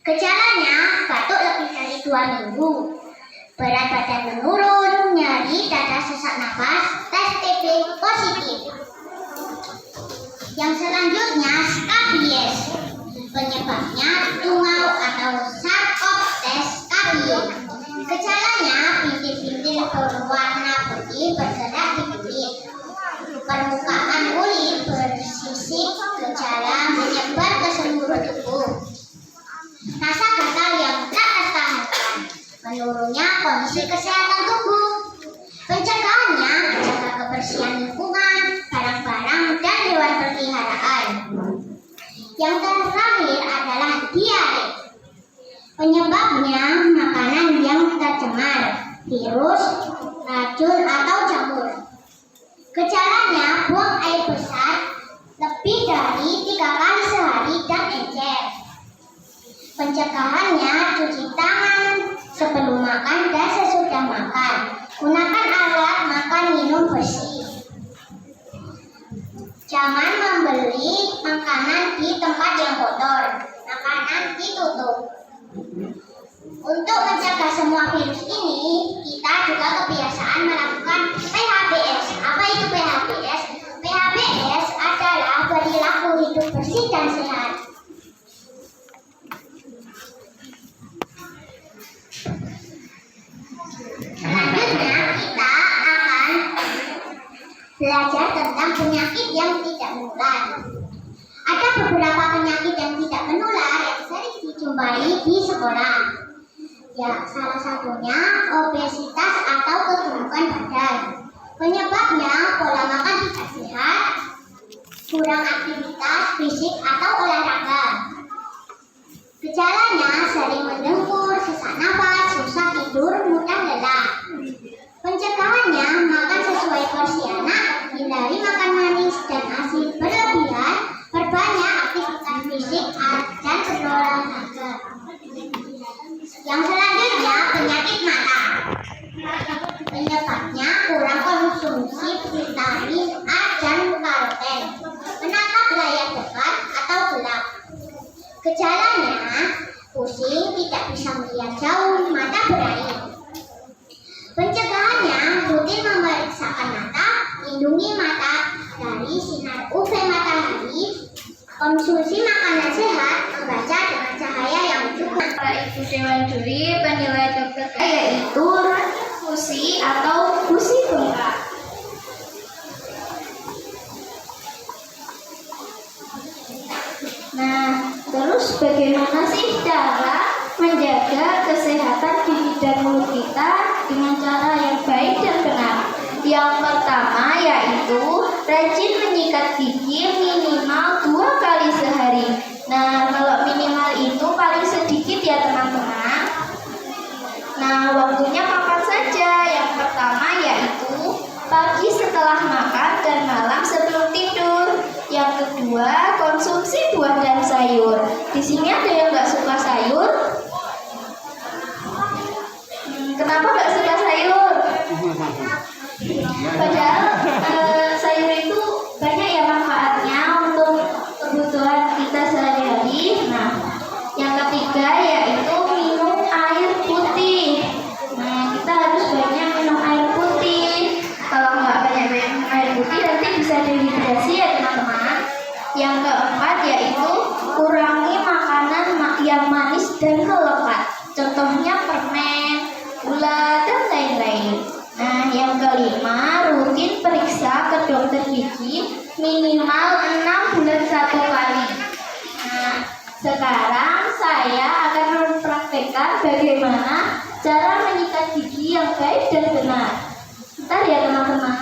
Gejalanya batuk lebih dari 2 minggu, berat badan menurun, nyeri dada, sesak napas, tes TB positif. Yang selanjutnya skabies, penyebabnya tungau atau sarkop tes skabies. Gejalanya bintil-bintil berwarna putih bergerak di kulit, permukaan kulit bersisik, gejala menyebar ke seluruh tubuh, rasa gatal yang tak tertahankan, menurunnya kondisi kesehatan tubuh. Pencegahannya menjaga kebersihan lingkungan, barang-barang, dan hewan peliharaan. Yang terakhir adalah diare. Penyebabnya makanan yang tercemar, virus, racun, atau jamur. Gejalanya buang air besar lebih dari 3 kali sehari dan encer. Pencegahannya cuci tangan sebelum makan dan sesudah makan. Gunakan alat makan minum bersih. Jangan membeli makanan di tempat yang kotor. Makanan ditutup. Untuk mencegah semua virus ini, kita juga kebiasaan melakukan PHBS. Apa itu PHBS? PHBS adalah perilaku hidup bersih dan sehat. Selanjutnya kita akan belajar tentang penyakit yang tidak menular. Ada beberapa penyakit yang tidak menular yang sering dijumpai di sekolah. Ya, salah satunya obesitas atau kegemukan badan. Penyebabnya pola makan tidak sehat, kurang aktivitas fisik atau olahraga. Gejalanya sering mendengkur, sesak napas, susah tidur, mudah lelah. Pencegahannya makan sesuai porsi anak, hindari makan manis dan asin berlebihan, perbanyak aktivitas fisik dan berolahraga. Yang selanjutnya penyakit mata. Penyebabnya kurang konsumsi vitamin A dan karoten, menatap layar dekat atau gelap. Gejalanya pusing, tidak bisa melihat jauh, mata berair. Pencegahannya rutin memeriksakan mata, lindungi mata dari sinar UV matahari, konsumsi makanan sehat, membaca dengan cahaya yang cukup. Ibu Dewan Juri penilai dokter yaitu fusi atau fusi bengkak. Nah, terus bagaimana sih cara menjaga kesehatan di bidang mulut kita dengan cara yang baik dan benar? Yang pertama yaitu rajin menyikat gigi minimal 2 kali sehari. Nah, kalau minimal itu paling sedikit ya teman-teman. Nah, waktunya kapan saja? Yang pertama yaitu pagi setelah makan dan malam sebelum tidur. Yang kedua, konsumsi buah dan sayur. Di sini ada yang nggak suka sayur? Kenapa nggak suka sayur? Padahal sayur itu banyak ya manfaatnya untuk kebutuhan kita sehari-hari. Nah, yang ketiga yaitu minum air putih. Nah, kita harus banyak minum air putih. Kalau nggak banyak minum air putih nanti bisa dehidrasi ya teman-teman. Yang keempat yaitu kurangi makanan yang manis dan melekat. Contohnya permen, gula, dan lain-lain. Nah, yang kelima, rutin periksa ke dokter gigi minimal 6 bulan 1 kali. Nah, sekarang saya akan mempraktekkan bagaimana cara menyikat gigi yang baik dan benar. Bentar ya teman-teman.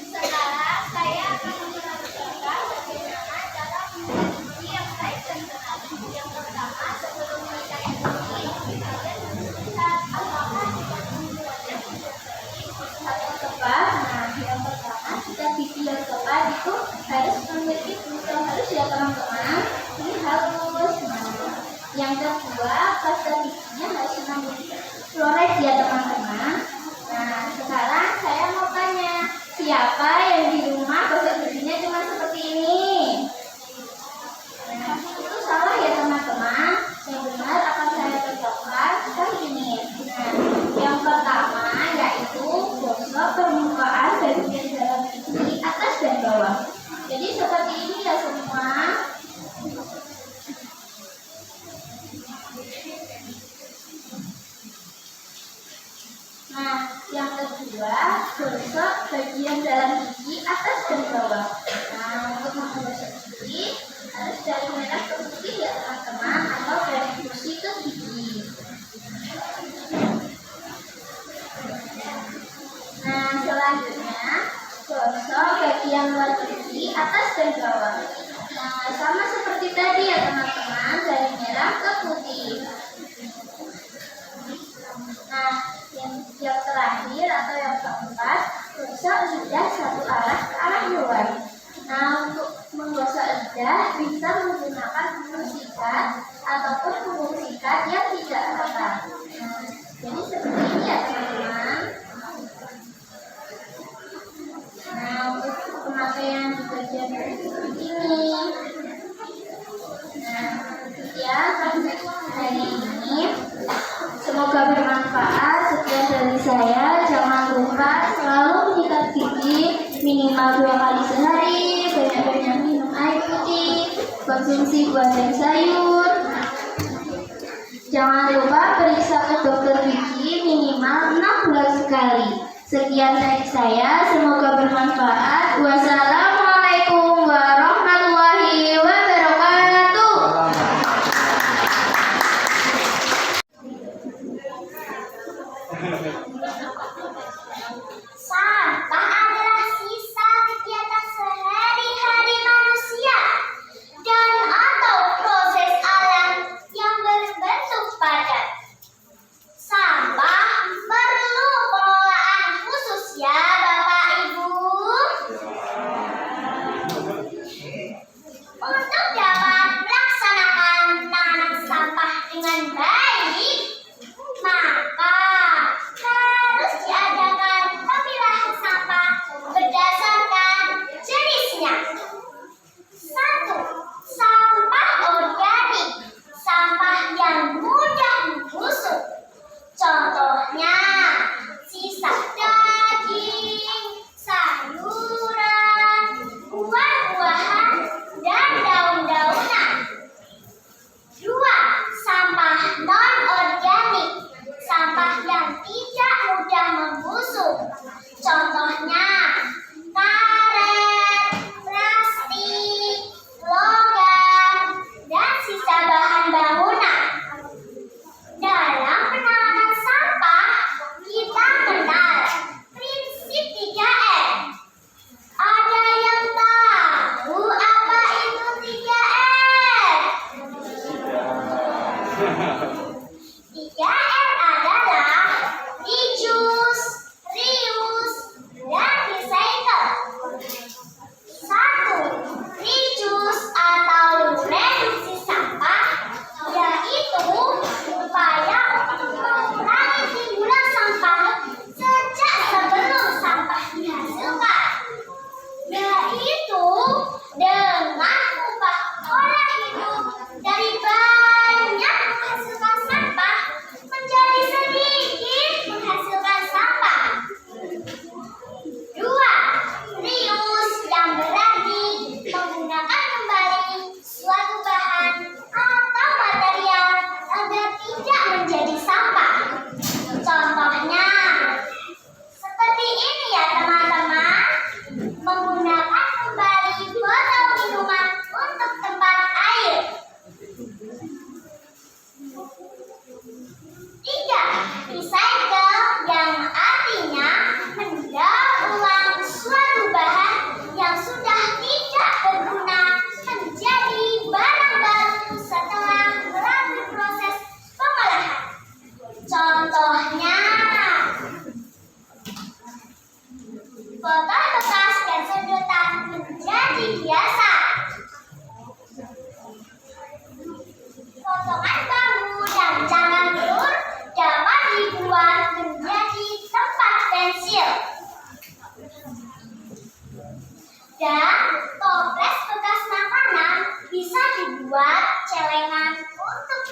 Sekarang saya akan memperagakan bagaimana cara menyikat gigi yang baik dan benar. Yang pertama, sebelum menyikat gigi, kalian lihat apakah gigi wajah sudah bersih atau tepat. Nah, yang pertama, sikat gigi yang tepat itu harus memiliki fungsi Yang kedua, pasta bikinnya harus mengandung fluoride ya teman-teman. Nah, sekarang saya mau tanya, siapa yang di rumah gosok giginya cuma seperti ini? Nah, itu salah ya teman-teman. Yang benar akan saya contohkan seperti ini. Nah, yang pertama yaitu gosok permukaan bagian dalam gigi atas dan bawah. Jadi seperti ini ya semua. Nah, yang kedua, gosok bagian dalam gigi atas dan bawah. Nah, untuk menggosok gigi harus dari merah ke putih ya teman-teman, atau dari putih ke gigi. Nah, selanjutnya gosok bagian luar gigi atas dan bawah. Nah, sama seperti tadi ya teman-teman, dari merah ke putih. Nah, yang terakhir atau yang keempat, gosok lidah satu arah ke arah luar. Nah, untuk menggosok lidah bisa menggunakan punggung sikat ataupun punggung sikat yang tidak rata. Nah, jadi seperti ini ya teman-teman. Nah, untuk pemakaian di bagian ini. Nah, ya praktek hari ini. Semoga bermanfaat. Sekian dari saya. Jangan lupa selalu menyikat gigi minimal 2 kali sehari. Banyak-banyak minum air putih. Konsumsi buah dan sayur. Jangan lupa periksa ke dokter gigi minimal 6 bulan sekali. Sekian dari saya. Semoga bermanfaat. Wassalamualaikum warahmatullahi wabarakatuh. Sampah adalah sisa kegiatan sehari-hari manusia dan atau proses alam yang berbentuk padat. Sampah perlu pengelolaan khusus ya Bapak Ibu. Untuk dapat melaksanakan penanganan sampah dengan baik, maka harus diadakan pemilahan sampah berdasarkan jenisnya. 1. Sampah organik, sampah yang mudah membusuk. Contohnya, sisa daging, sayuran, buah-buahan, dan daun-daunan. 2. Sampah non-organik, sampah yang tidak mudah membusuk. Contohnya, karet, plastik, logam, dan sisa bahan bangunan. Dalam penanganan sampah, kita kenal prinsip 3M. Ada yang tahu apa itu 3M? 3M adalah reduce, reuse, dan recycle. 1. Reduce atau reduksi sampah, yaitu upaya untuk mengurangi timbulan sampah sejak sebelum sampah dihasilkan, yaitu dengan mengubah pola hidup dari banyak menghasilkan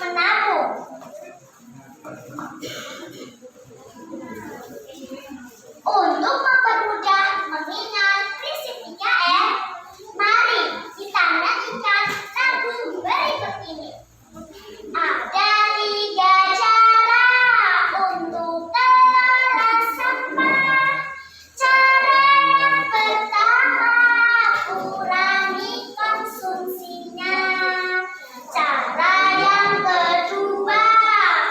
menabung. Untuk mempermudah mengingat prinsip 3R, mari kita nyanyikan lagu berikut ini. Ada 3 cara untuk kelola sampah. Cara yang pertama, kurangi konsumsinya. Cara yang kedua,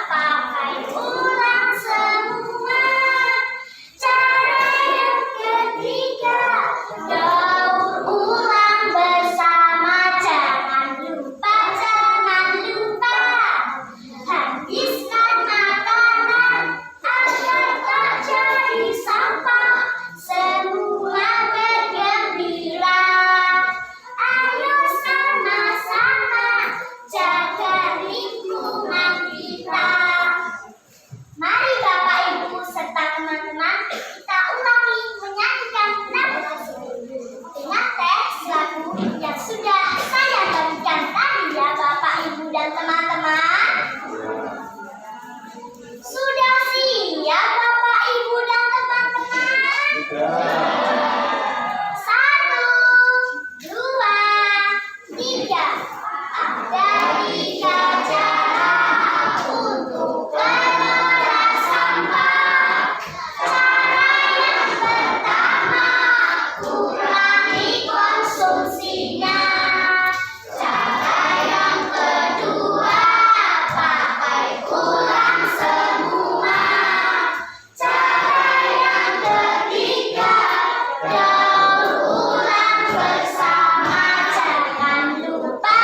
pakai ulang semua. Cara yang ketiga, daur ulang bersama. Jangan lupa, habiskan makanan agar tak jadi sampah. Semua bergembira. Ayo sama-sama jaga lingkungan kita. Mari Bapak Ibu serta teman-teman kita ulangi menyanyikan lagu tersebut dengan teks lagu yang sudah saya bagikan tadi ya Bapak Ibu dan teman-teman. Sudah siap Bapak Ibu dan teman-teman? 1, 2, 3. Ada 3 cara untuk kelola sampah. Cara yang pertama, kurangi konsumsinya. Cara yang kedua, pakai ulang semua. Cara yang ketiga, daur ulang bersama. Jangan lupa,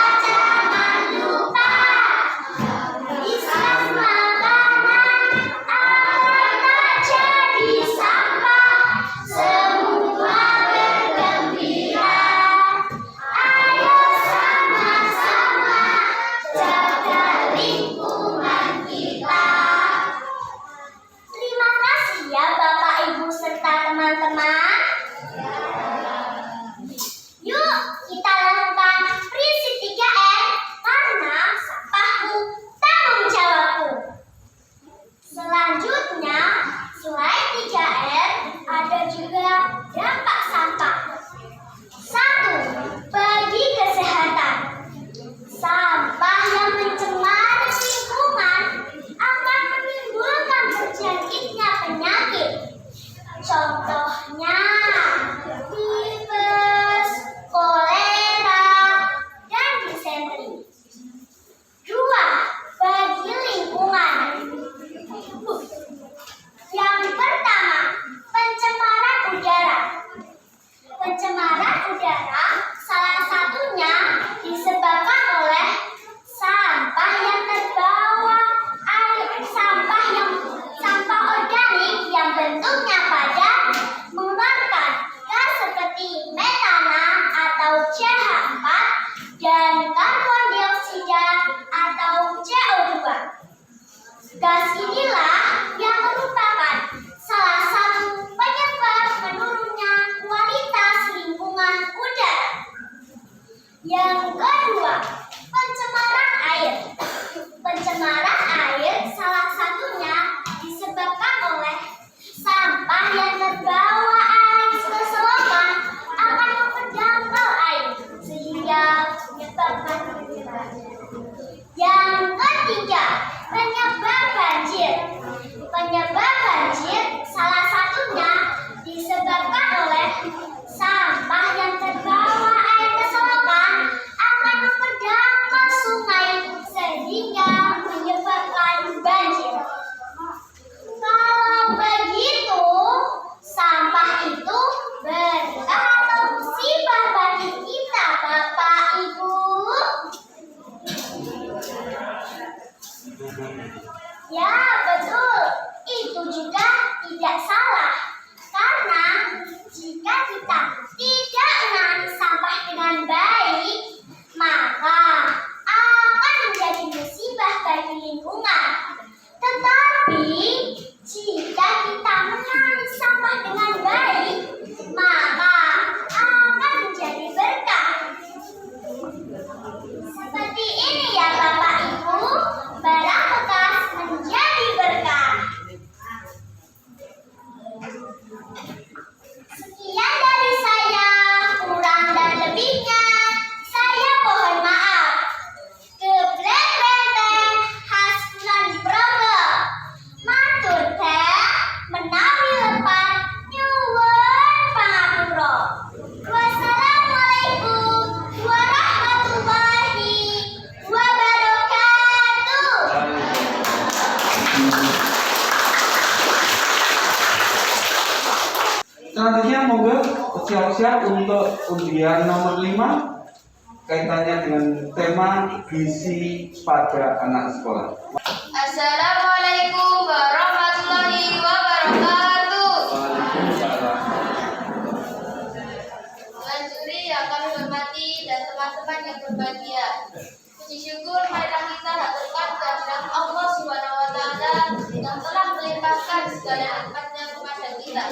habiskan makanan agar tak jadi sampah. Semua bergembira. Ayo sama-sama jaga lingkungan kita. Terima kasih ya Bapak Ibu serta teman-teman. Yuk kita lakukan prinsip 3R karena sampahku tanggung jawabku. Selanjutnya, selain 3R, ada juga dampak sampah. 1. Bagi kesehatan. Sampah yang mencemari lingkungan akan menimbulkan terjangkitnya penyakit. Contohnya, tipes, kolera, dan disenteri. 2. Bagi lingkungan. Yang pertama, pencemaran udara. Pencemaran udara salah satunya disebabkan oleh sampah yang terbawa air, sampah organik yang bentuknya padat, mengeluarkan gas seperti metana atau CH4 dan karbon dioksida atau CO2. Gas inilah yang merupakan salah satu penyebab menurunnya kualitas lingkungan udara. Yang kedua, pencemaran air. Pencemaran air salah satunya disebabkan oleh sampah yang terbawa air ke selokan akan memperdangkal air sehingga menyebabkan pencemaran. Yang ketiga, penyebab banjir. Penyebab banjir salah satunya disebabkan oleh sampah yang terbawa air ke selokan akan memperdangkal sungai sehingga menyebabkan banjir. Kalau begitu, sampah itu berkah atau musibah bagi kita, Bapak Ibu? Ya, betul. Itu juga tidak salah. Karena jika kita tidak menangani sampah dengan baik, maka akan menjadi musibah bagi lingkungan. Tetapi, jika kita menangani sampah dengan baik, maka akan menjadi berkah. Seperti ini ya Bapak Ibu. Selanjutnya monggo siap-siap untuk undian nomor 5 kaitannya dengan tema gizi pada anak sekolah. Assalamualaikum warahmatullahi wabarakatuh. Tuan juri yang kami hormati dan teman-teman yang berbahagia. Puji syukur marilah kita haturkan kehadirat Allah Subhanahu wa taala yang telah melimpahkan segala nikmatnya kepada kita.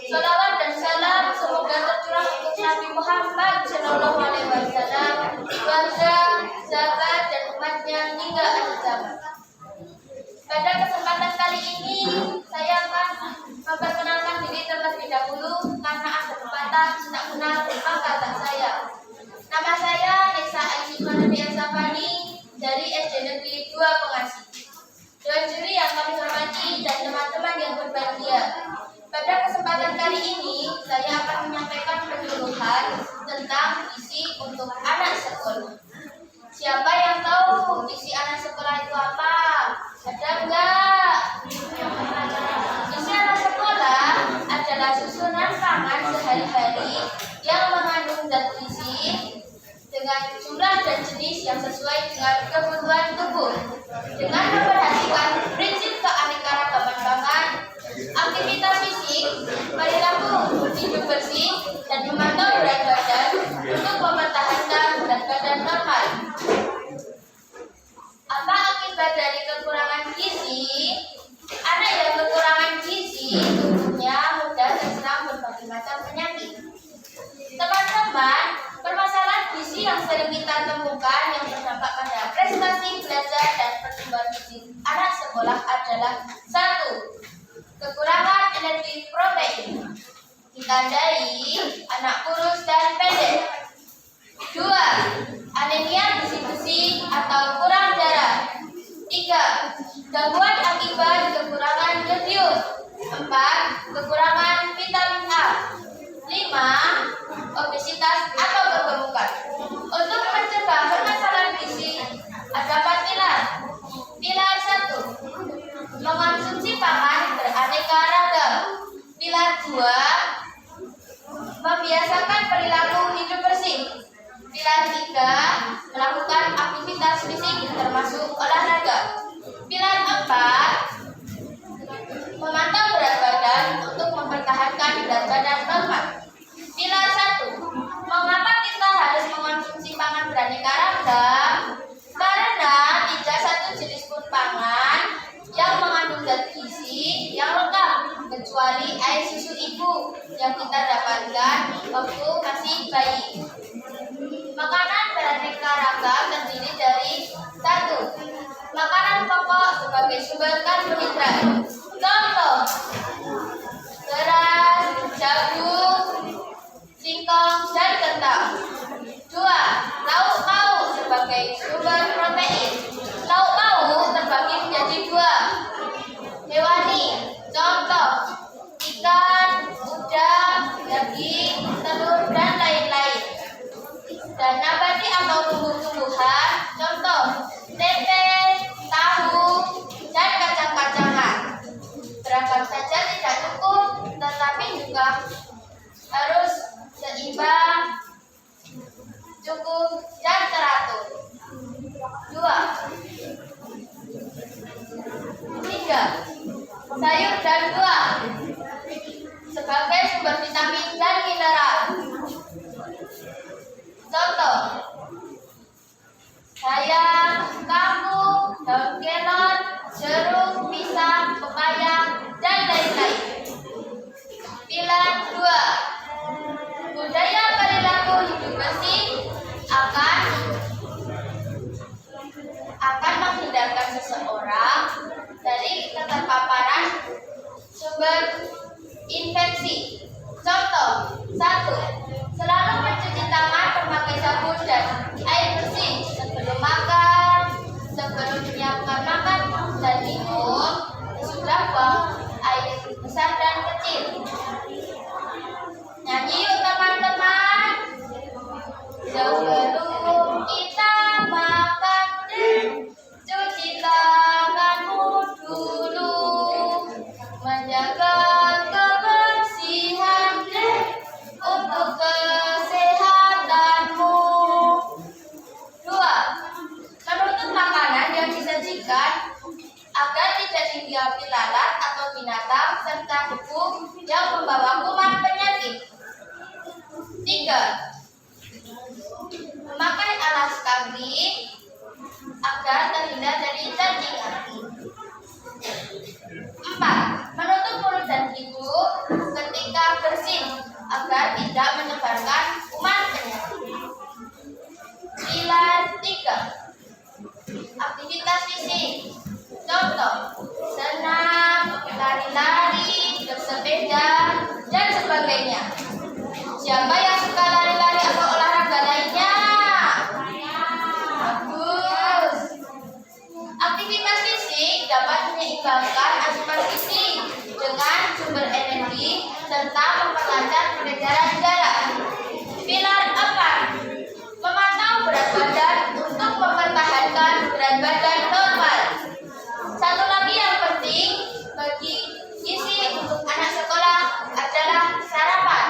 Salawat dan salam semoga tercurah untuk Nabi Muhammad Shallallahu Alaihi Wasallam, keluarga, sahabat dan umatnya hingga akhir zaman. Pada kesempatan kali ini saya akan memperkenalkan diri terlebih dahulu karena ada pepatah tak kenal maka tak sayang. Nama saya Nisa Aisyah Manadi Elsafani dari SD Negeri 2 Pengasih. Tuan juri yang kami hormati dan teman-teman yang berbahagia. Pada kesempatan kali ini, saya akan menyampaikan penyuluhan tentang gizi untuk anak sekolah. Siapa yang tahu gizi anak sekolah itu apa? Ada enggak? Gizi anak sekolah adalah susunan pangan sehari-hari yang mengandung zat gizi dengan jumlah dan jenis yang sesuai dengan kebutuhan tubuh. Dengan memperhatikan prinsip keanekaragaman pangan, aktivitas fisik, perilaku hidup bersih, dan memantau berat badan untuk mempertahankan berat badan normal. Apa akibat dari kekurangan gizi? Anak yang kekurangan gizi tubuhnya mudah terserang berbagai macam penyakit. Teman-teman, permasalahan gizi yang sering kita temukan yang berdampak pada prestasi belajar dan pertumbuhan fisik anak sekolah adalah 1. Kekurangan energi protein, ditandai anak kurus dan pendek. 2. Anemia gizi besi atau kurang darah. 3. Gangguan akibat kekurangan yodium. 4. Kekurangan vitamin A. 5. Obesitas atau kegemukan. Untuk mencegah permasalahan gizi ada 4 pilar. Pilar 1. Mengonsumsi pangan beraneka ragam. Pilar 2. Membiasakan perilaku hidup bersih. Pilar 3. Melakukan aktivitas fisik termasuk olahraga. Pilar 4. Memantau berat badan untuk mempertahankan berat badan normal. Pilar 1. Mengapa kita harus mengonsumsi pangan beraneka ragam? Karena tidak satu jenis pun pangan yang mengandung zat gizi yang lengkap kecuali air susu ibu yang kita dapatkan waktu masih bayi. Makanan beraneka ragam terdiri dari 1. Makanan pokok sebagai sumber karbohidrat. Contoh: beras, jagung, singkong, dan kentang. 2. Lauk pauk sebagai sumber protein. Lauk pauk terbagi menjadi 2. Hewani, contoh ikan, udang, daging, telur, dan lain-lain. Dan nabati atau tumbuh-tumbuhan, contoh tempe, tahu, dan kacang-kacangan. Beragam saja tidak cukup, tetapi juga harus seimbang, cukup, dan teratur. 2. 3. Sayur dan buah sebagai sumber vitamin dan mineral. Contoh: sayang, kangkung, daun kelor, jeruk, pisang, pepaya, dan lain-lain. Pilar 2. Budaya perilaku hidup bersih akan menghindarkan seseorang dari keterpaparan sumber infeksi. Contoh: 1. Selalu mencuci tangan memakai sabun dan air bersih sebelum makan, sebelum menyiapkan makan, dan minum dihinggapi lalat atau binatang serta debu yang membawa kuman penyakit. 3. Memakai alas kaki agar terhindar dari cacing hati. 4. Menutup mulut dan hidung ketika bersin agar tidak menyebarkan kuman penyakit. Pilar 3. Aktivitas fisik. Contoh, senam, lari-lari, bersepeda, dan sebagainya. Siapa yang suka lari-lari atau olahraga lainnya? Bagus. Aktivitas fisik dapat menyeimbangkan asupan gizi dengan sumber energi serta memperlancar peredaran darah. Pilar 4. Memantau berat badan untuk mempertahankan berat badan normal. Satu lagi yang penting bagi gizi untuk anak sekolah adalah sarapan.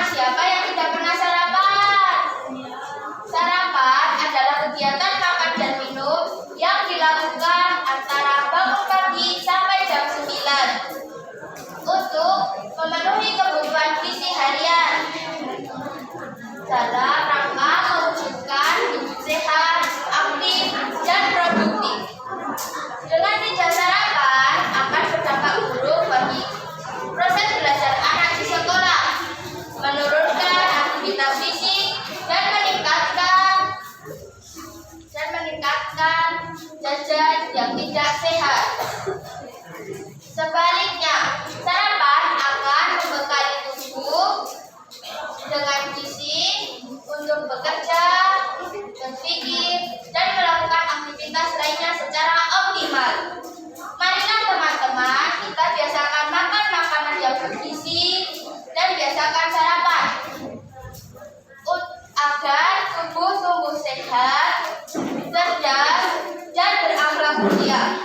Siapa yang tidak pernah sarapan? Sarapan adalah kegiatan makan dan minum yang dilakukan antara bangun pagi sampai jam 9 untuk memenuhi kebutuhan gizi harian dalam rangka mewujudkan hidup sehat, aktif, dan produktif. Dengan tidak sarapan akan berdampak buruk bagi proses belajar anak di sekolah, menurunkan aktivitas fisik dan meningkatkan jajan yang tidak sehat. Sebaliknya, sarapan akan membekali tubuh dengan gizi untuk bekerja, berpikir, dan melakukan aktivitas lainnya secara optimal. Marilah teman-teman, kita biasakan makan makanan yang bergizi dan biasakan sarapan agar tubuh tumbuh sehat, cerdas, dan berakhlak mulia.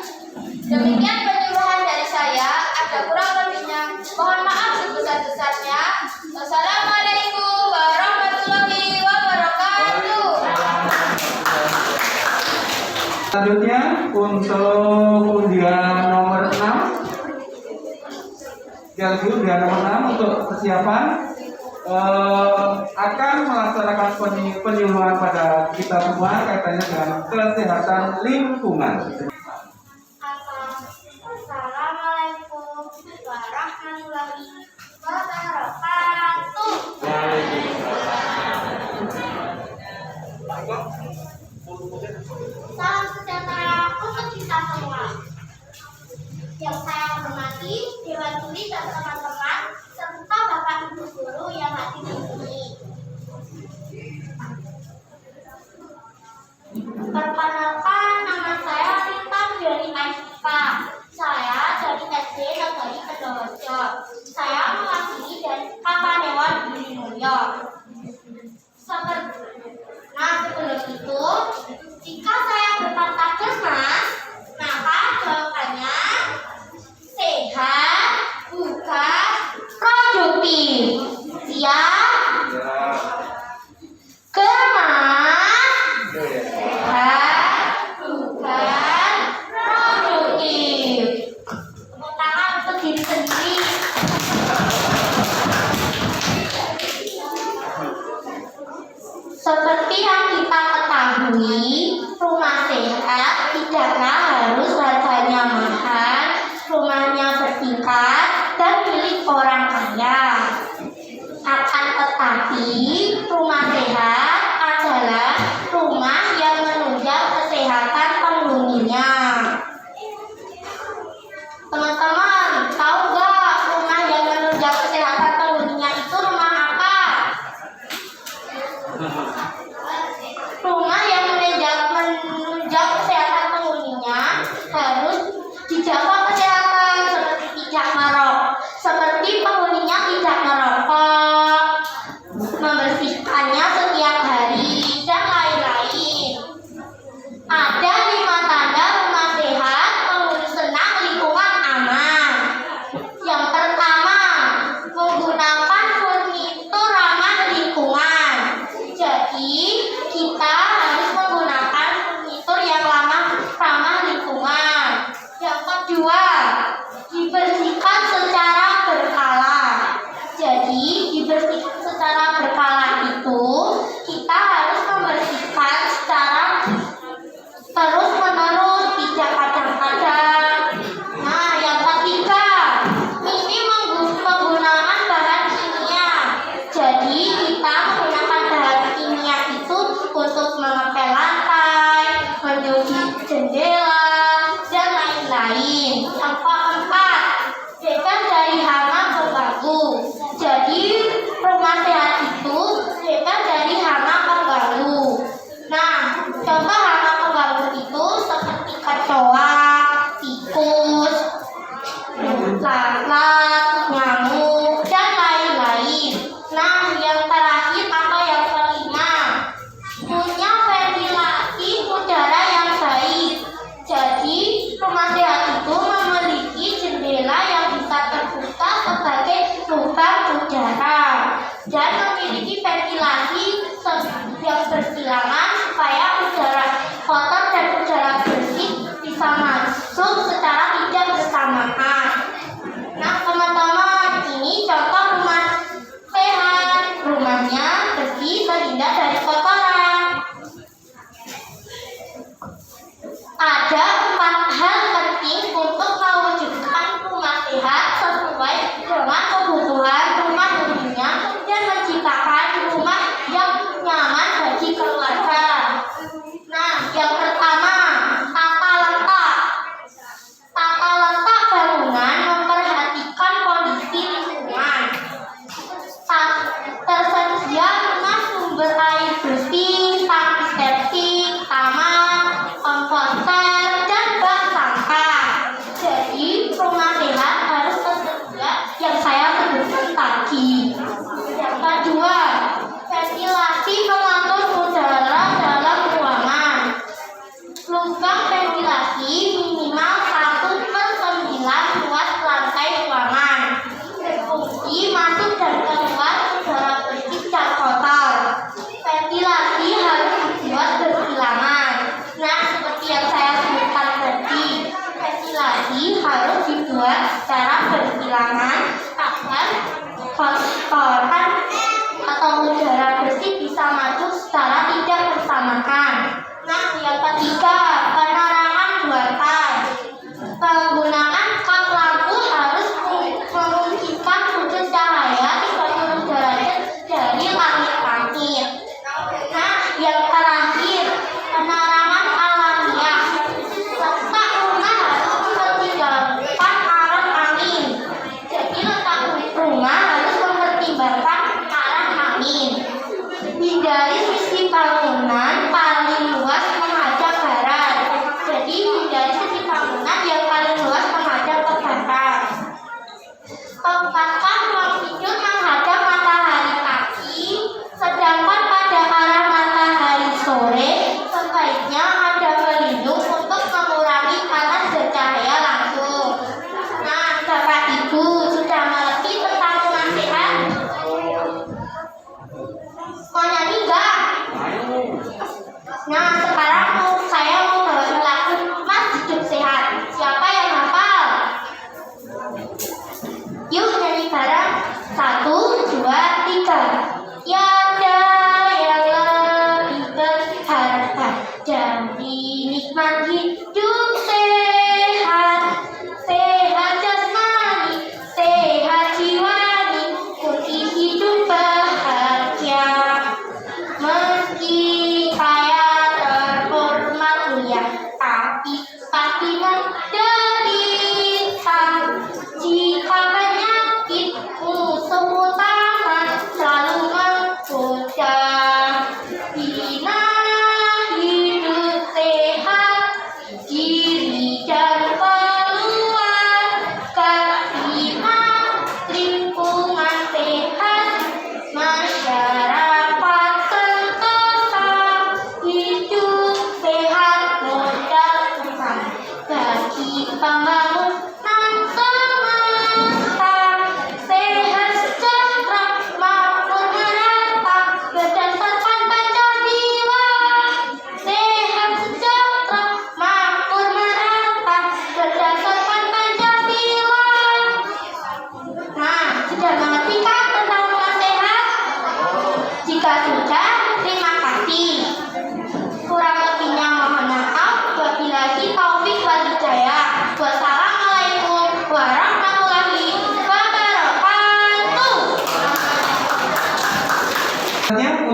Demikian penyuluhan dari saya. Ada kurang lebihnya, mohon maaf sebesar-besarnya. Wassalamualaikum warahmatullahi wabarakatuh. Selanjutnya untuk undian nomor 6. Sekali undian nomor 6 untuk persiapan akan melaksanakan penyuluhan pada kita semua kaitannya dengan kesehatan lingkungan. Assalamualaikum warahmatullahi wabarakatuh. Salam sejahtera untuk kita semua. Yang saya hormati, Dewan Juri dan teman-teman, serta Bapak Ibu guru yang hadir di sini. Perkenalkan, nama saya Rita dari Aisyika. Saya dari SD Negeri Kedowojo. Saya mewakili dari Kakak Dewan Juri Mulyo. Sebelum itu, jika saya berkata cermas, maka jawabannya sehat, bukan produktif. Siap? Cermas, sehat, kedua, dibersihkan secara berkala. Jadi, dibersihkan secara berkala itu kita harus membersihkan secara terus-menerus, tidak kadang-kadang. Nah, yang ketiga, ini penggunaan bahan kimia. Jadi, kita menggunakan bahan kimia itu untuk mengepel lantai, mencuci jendela, dan lain-lain. Yang keempat, bebas dari hama pengganggu. Jadi, rumah sehat itu bebas dari hama pengganggu. Nah, contoh hama pengganggu itu seperti kecoa, tikus, lalat, nyamuk, dan lain-lain. Nah, yang terakhir atau yang kelima, punya ventilasi udara yang baik. Jadi, rumah sehat itu memiliki jendela yang bisa terbuka sebagai lubang udara dan memiliki ventilasi yang bersilangan supaya udara kotor dan udara bersih bisa masuk secara tidak bersamaan. Nah, teman-teman, ini contoh rumah sehat. Rumahnya bersih, terhindar dari kotoran. Ada 4 hal penting untuk mewujudkan rumah sehat sesuai dengan kebutuhan rumah dunia dan menciptakan rumah yang nyaman bagi keluarga. Nah, yang pertama, tata letak. Tata letak bangunan memperhatikan kondisi lingkungan. Tersedia rumah sumber air bersih, tangki septik, taman, komposter, dan bak sampah. Jadi, rumah sehat harus tersedia yang saya sebutkan tadi. Yang kedua, ventilasi mengatur udara dalam ruangan. Lubang ventilasi minimal 1/9 luas lantai ruangan. Berfungsi masuk dan keluar udara bersih dan kotor. Ventilasi harus dibuat bersilangan. Nah, seperti yang saya sebutkan tadi, ventilasi harus dibuat secara bersilangan agar kotoran atau udara bersih bisa masuk secara tidak bersamaan. Nah, yang ketiga, penerangan buatan. Penggunaan kap lampu harus memungkinkan sudut cahaya 30 derajat dari langit-langit. Nah, yang terakhir, penerangan alamiah. Letak rumah harus mempertimbangkan arah angin. Jadi, letak rumah harus mempertimbangkan arah angin. Hindari sisi bangunan paling luas menghadap barat. Jadi, hindari sisi bangunan yang paling luas menghadap ke barat. Tempatkan ruang tidur menghadap matahari pagi, sedangkan pada arah matahari sore sebaiknya ada pelindung untuk mengurangi panas dan cahaya langsung. Nah, Bapak Ibu sudah mengerti tentang rumah sehat? Mau nyanyi enggak? Nah, sekarang saya mau bawain lagu Mas Hidup Sehat. Siapa yang hafal? Yuk nyanyi bareng. 1, 2, 3. Tiada yang lebih berharga dari nikmat hidup sehat. Sehat jasmani, sehat jiwani, kunci hidup bahagia. Meski kaya terhormat mulia, tapi pasti menderita. Jika penyakitmu seputaran selalu menggoda, bina hidup sehat,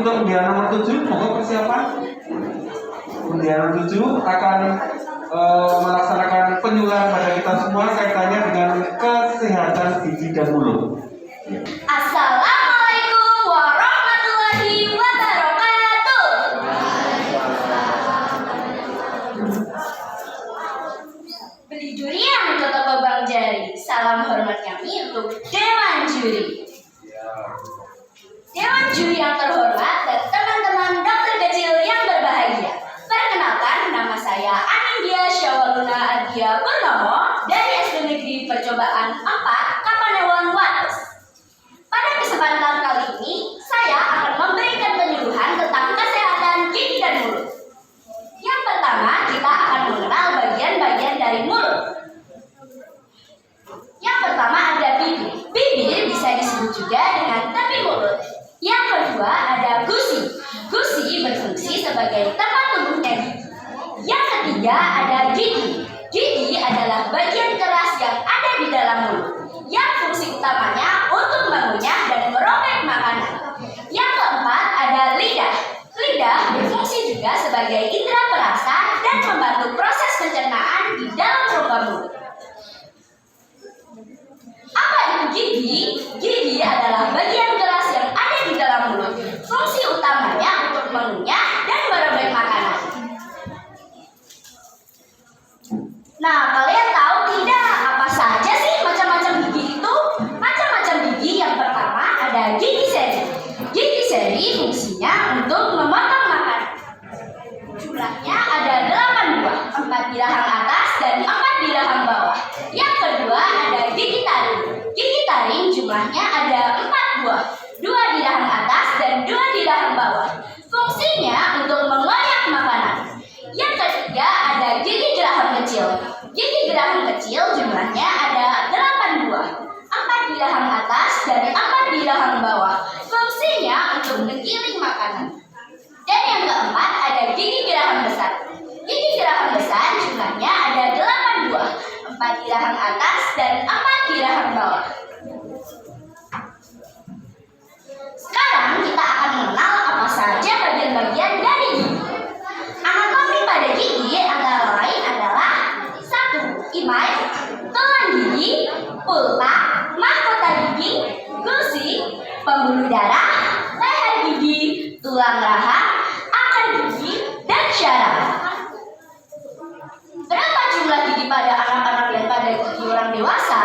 untuk undian nomor 7, mohon persiapan. Undian nomor 7 akan melaksanakan penyuluhan pada kita semua kaitannya dengan kesehatan gigi dan mulut. Assalamualaikum warahmatullahi wabarakatuh. Beli durian untuk toko Bang Jari. Salam hormat kami untuk Dewan Juri. Dewan Juri yang terhormat dan teman-teman dokter kecil yang berbahagia. Perkenalkan, nama saya Anindya Syawaluna Adia Purnomo dari SD Negeri Percobaan 4 Kapanewon Wates. Pada kesempatan kali ini, saya akan memberikan penyuluhan tentang kesehatan gigi dan mulut. Yang pertama, kita akan mengenal bagian-bagian dari mulut. Yang pertama ada bibir. Bibir bisa disebut juga dengan tepi mulut. Yang kedua ada gusi. Gusi berfungsi sebagai tempat tumbuhnya gigi. Yang ketiga ada gigi. Gigi adalah bagian keras yang ada di dalam mulut, yang fungsi utamanya untuk mengunyah dan merobek makanan. Yang keempat ada lidah. Lidah berfungsi juga sebagai indera perasa dan membantu proses pencernaan di dalam rongga mulut. Apa itu gigi? Gigi adalah bagian keras yang ada di dalam mulut. Fungsi utamanya untuk mengunyah dan merobek makanan. Nah, kalian tahu tidak apa saja sih macam-macam gigi itu? Macam-macam gigi yang pertama ada gigi seri. Gigi seri fungsinya untuk memotong makanan. Jumlahnya ada 8 buah, 4 di rahang atas dan 4 di rahang bawah. Yang kedua ada gigi taring. Gigi taring jumlahnya ada 4 buah, 2 di rahang atas dan 2 di rahang bawah. Fungsinya untuk mengoyak makanan. Yang ketiga ada gigi geraham kecil. Gigi geraham kecil jumlahnya ada 8 buah, 4 di rahang atas dan 4 di rahang bawah. Fungsinya untuk menggiling makanan. Dan yang keempat ada gigi geraham besar. Gigi geraham besar jumlahnya ada 8 buah, 4 di rahang atas dan 4 di rahang bawah. Sekarang kita akan mengenal apa saja bagian-bagian dari gigi. Anatomi pada gigi antara lain adalah 1. Imai, tulang gigi, pulpa, mahkota gigi, gusi, pembuluh darah, leher gigi, tulang rahang, akar gigi, dan syaraf. Berapa jumlah gigi pada anak-anak dan pada gigi orang dewasa?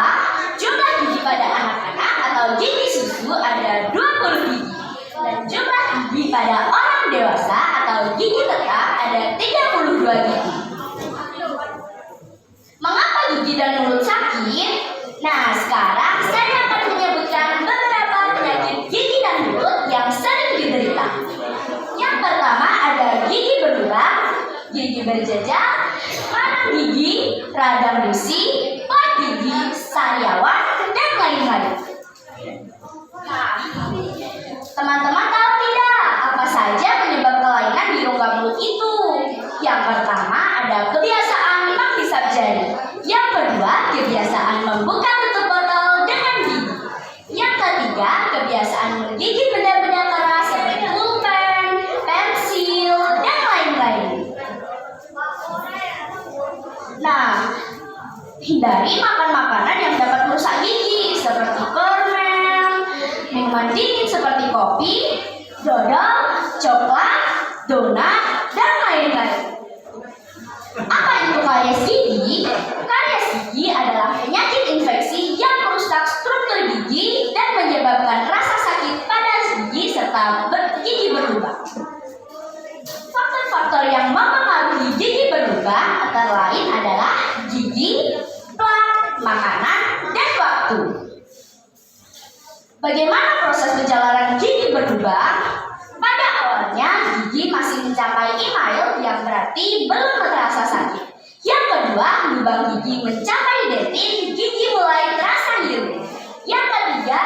Jumlah gigi pada anak-anak atau gigi susu ada 20 gigi. Dan jumlah gigi pada orang dewasa atau gigi tetap ada 32 gigi. Mengapa gigi dan mulut sakit? Nah, sekarang saya akan menyebutkan beberapa penyakit gigi dan mulut yang sering diderita. Yang pertama ada gigi berlubang, gigi berjejak, karang gigi, radang gusi, plat gigi, sariawan, dan lain-lain. Nah, teman-teman tahu tidak apa saja penyebab kelainan di rongga mulut itu? Yang pertama ada kebiasaan menghisap jari. Yang kedua kebiasaan membuka tutup botol dengan gigi. Yang ketiga kebiasaan menggigit benda-benda keras seperti pulpen, pensil, dan lain-lain. Nah, hindari makan makanan yang dapat merusak gigi seperti permen, minuman dingin seperti kopi, dodol, coklat, donat, dan lain-lain. Apa itu karies gigi? Karies gigi adalah penyakit infeksi yang merusak struktur gigi dan menyebabkan rasa sakit pada gigi serta gigi berlubang. Faktor-faktor yang mempengaruhi gigi berlubang antara lain adalah gigi, plat, makanan, dan waktu. Bagaimana proses perjalanan gigi berlubang? Pada awalnya gigi masih mencapai email yang berarti belum terasa sakit. Yang kedua, lubang gigi mencapai dentin, gigi mulai terasa nyeri. Yang ketiga,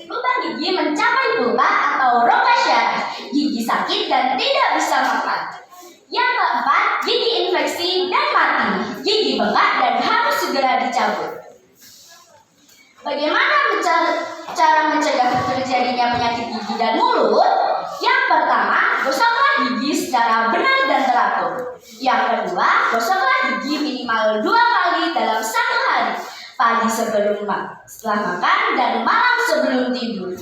lubang gigi mencapai pulpa atau rongga syaraf, gigi sakit dan tidak bisa makan. Yang keempat, gigi infeksi dan mati, gigi bengkak dan harus segera dicabut. Bagaimana cara mencegah terjadinya penyakit gigi dan mulut? Yang pertama, gosoklah gigi secara benar dan teratur. Yang kedua, gosoklah gigi minimal 2 kali dalam 1 hari. Pagi setelah makan dan malam sebelum tidur.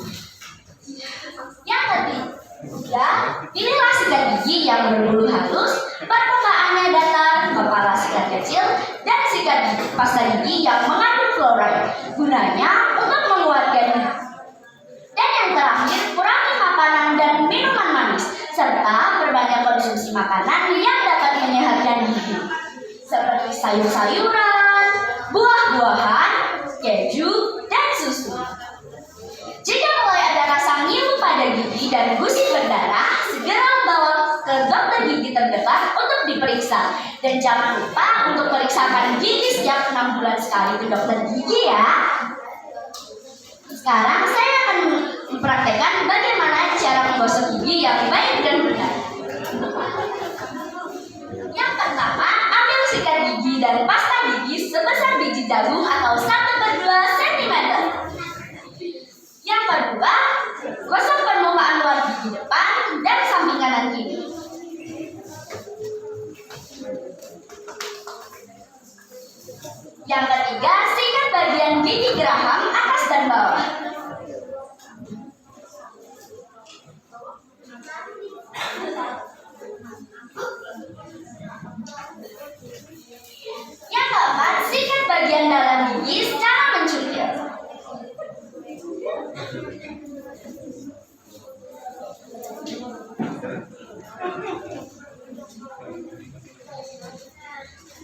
Yang ketiga, pilihlah sikat gigi yang berbulu halus, permukaannya datar, kepala sikat kecil, dan sikat gigi pasta gigi yang mengandung fluoride. Gunanya untuk menguatkan gigi. Dan yang terakhir, kurangi makanan dan minuman manis, serta perbanyak konsumsi makanan yang dapat menyehatkan gigi, seperti sayur-sayuran, buah-buahan, keju, dan susu. Jika mulai ada rasa ngilu pada gigi dan gusi berdarah, segera bawa ke dokter gigi terdekat untuk diperiksa. Dan jangan lupa untuk periksakan gigi setiap 6 bulan sekali ke dokter gigi ya. Sekarang saya akan mempraktekkan bagaimana cara menggosok gigi yang baik dan benar. Yang pertama, ambil sikat gigi dan pasta gigi sebesar biji jagung atau 1/2 cm. Yang kedua, gosok permukaan luar gigi depan dan samping kanan kiri. Yang ketiga, sikat bagian gigi geraham atas dan bawah. Yang keempat, sikat bagian dalam gigi secara mencungkil.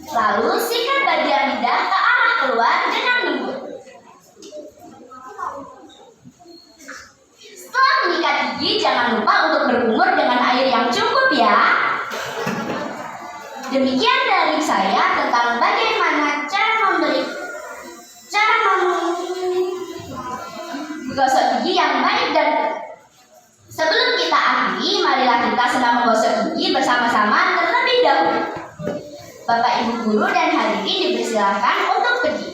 Lalu sikat bagian lidah ke arah keluar dengan lembut. Setelah menyikat gigi, jangan lupa untuk berkumur dengan air yang cukup ya. Demikian dari saya tentang bagaimana cara menggosok gigi yang baik dan sebelum kita akhiri, marilah kita sedang menggosok gigi bersama-sama terlebih dahulu. Bapak Ibu guru dan hadirin dipersilakan untuk pergi.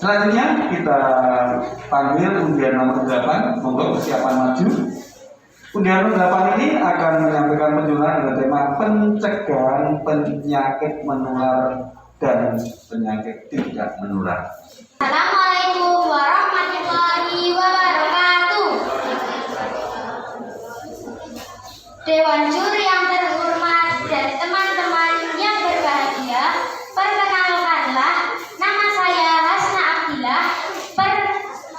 Selanjutnya kita panggil undian nomor 8, monggo persiapan maju. Undian nomor 8 ini akan menyampaikan penyuluhan dengan tema pencegahan penyakit menular dan penyakit tidak menular. Assalamualaikum warahmatullahi wabarakatuh. Dewan juri yang terhormat dan teman-teman yang berbahagia, perkenalkanlah, nama saya Hasna Abdillah,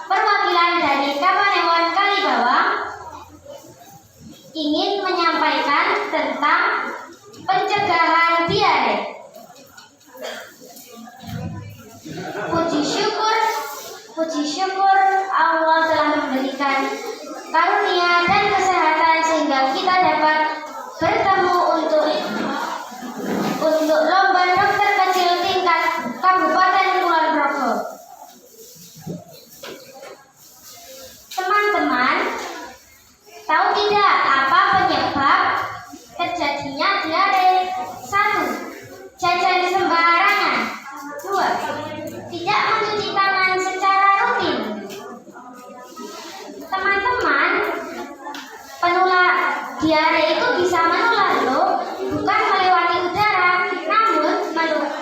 perwakilan dari Kapanewon Kalibawang, ingin menyampaikan tentang pencegahan diare. Puji syukur Allah telah memberikan karunia dan kesehatan sehingga kita dapat bertemu untuk lomba dokter kecil tingkat Kabupaten Kulon Progo. Teman-teman, tahu tidak apa penyebab terjadinya diare? 1. Jajan sembarangan. 2. Tidak mencuci tangan secara rutin. Teman-teman, diare itu bisa menular loh, bukan melewati udara, namun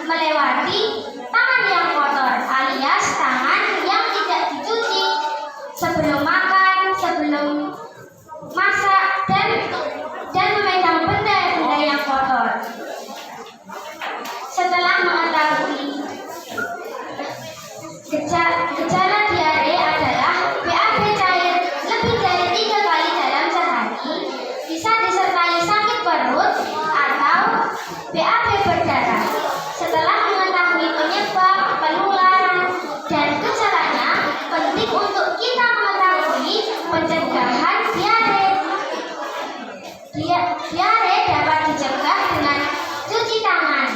melewati tangan yang kotor alias tangan yang tidak dicuci sebelum makan, sebelum masak, dan memegang benda-benda yang kotor. Setelah mengetahui gejala diare adalah BAB cair lebih dari 3 kali dalam sehari, bisa disertai sakit perut atau BAB berdarah. Setelah mengetahui penyebab, penularan, dan gejalanya, penting untuk kita mengetahui pencegahan diare. Diare dapat dicegah dengan cuci tangan.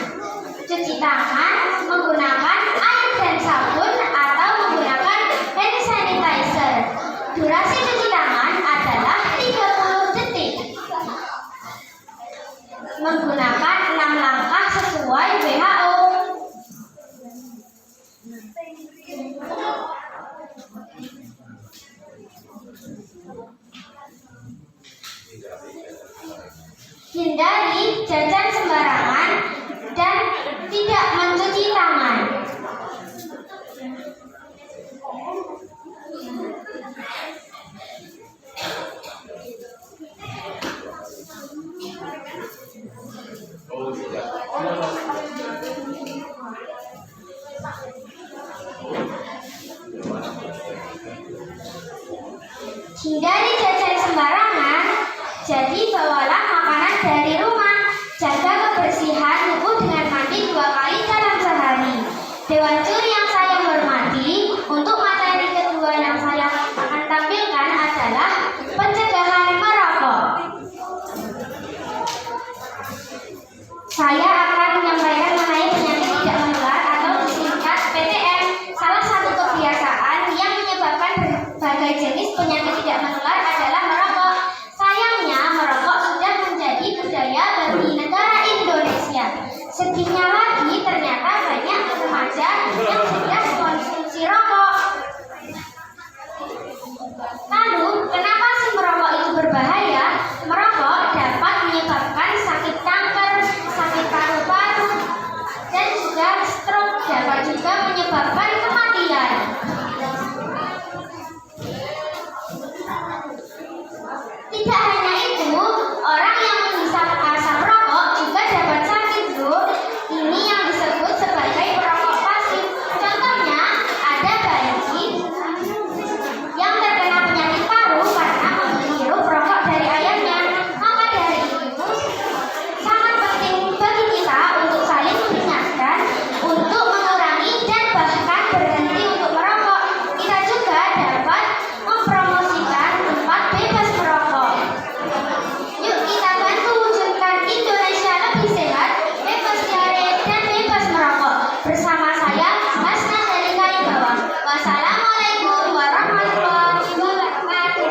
Cuci tangan menggunakan air dan sabun atau menggunakan hand sanitizer. Durasi cuci tangan adalah 30 detik. Menggunakan 6 langkah sesuai WHO. Hindari jajan sembarangan dan tidak mencuci tangan. Hindari jajan sembarangan, jadi bawalah makanan dari rumah. Jaga kebersihan tubuh dengan mandi 2 kali dalam sehari. Dewan juri yang saya hormati, untuk materi kedua yang saya akan tampilkan adalah pencegahan merokok. Saya akan menyampaikan mengenai penyakit tidak menular atau disingkat PTM. Salah satu kebiasaan yang menyebabkan berbagai jenis penyakit tidak menular adalah merokok. Sayangnya, merokok sudah menjadi budaya bagi negara Indonesia. Sedihnya lagi, ternyata banyak remaja yang sudah konsumsi rokok. Lalu, kenapa sih merokok itu berbahaya? Merokok dapat menyebabkan sakit kanker, sakit paru-paru, dan juga stroke, dapat juga menyebabkan kematian. Tidak hanya itu, orang yang menghisap asap rokok juga dapat sakit loh. Ini yang disebut sebagai perokok pasif. Contohnya, ada bayi yang terkena penyakit paru karena menghirup rokok dari ayahnya. Maka dari itu, sangat penting bagi kita untuk saling mengingatkan, untuk mengurangi dan bahkan berhenti untuk merokok. Kita juga dapat mempromosikan tempat bebas merokok. Yuk kita bantu wujudkan Indonesia lebih sehat, bebas diare dan bebas merokok. Bersama saya, Hasna dari Kalibawang. Wassalamualaikum warahmatullahi wabarakatuh.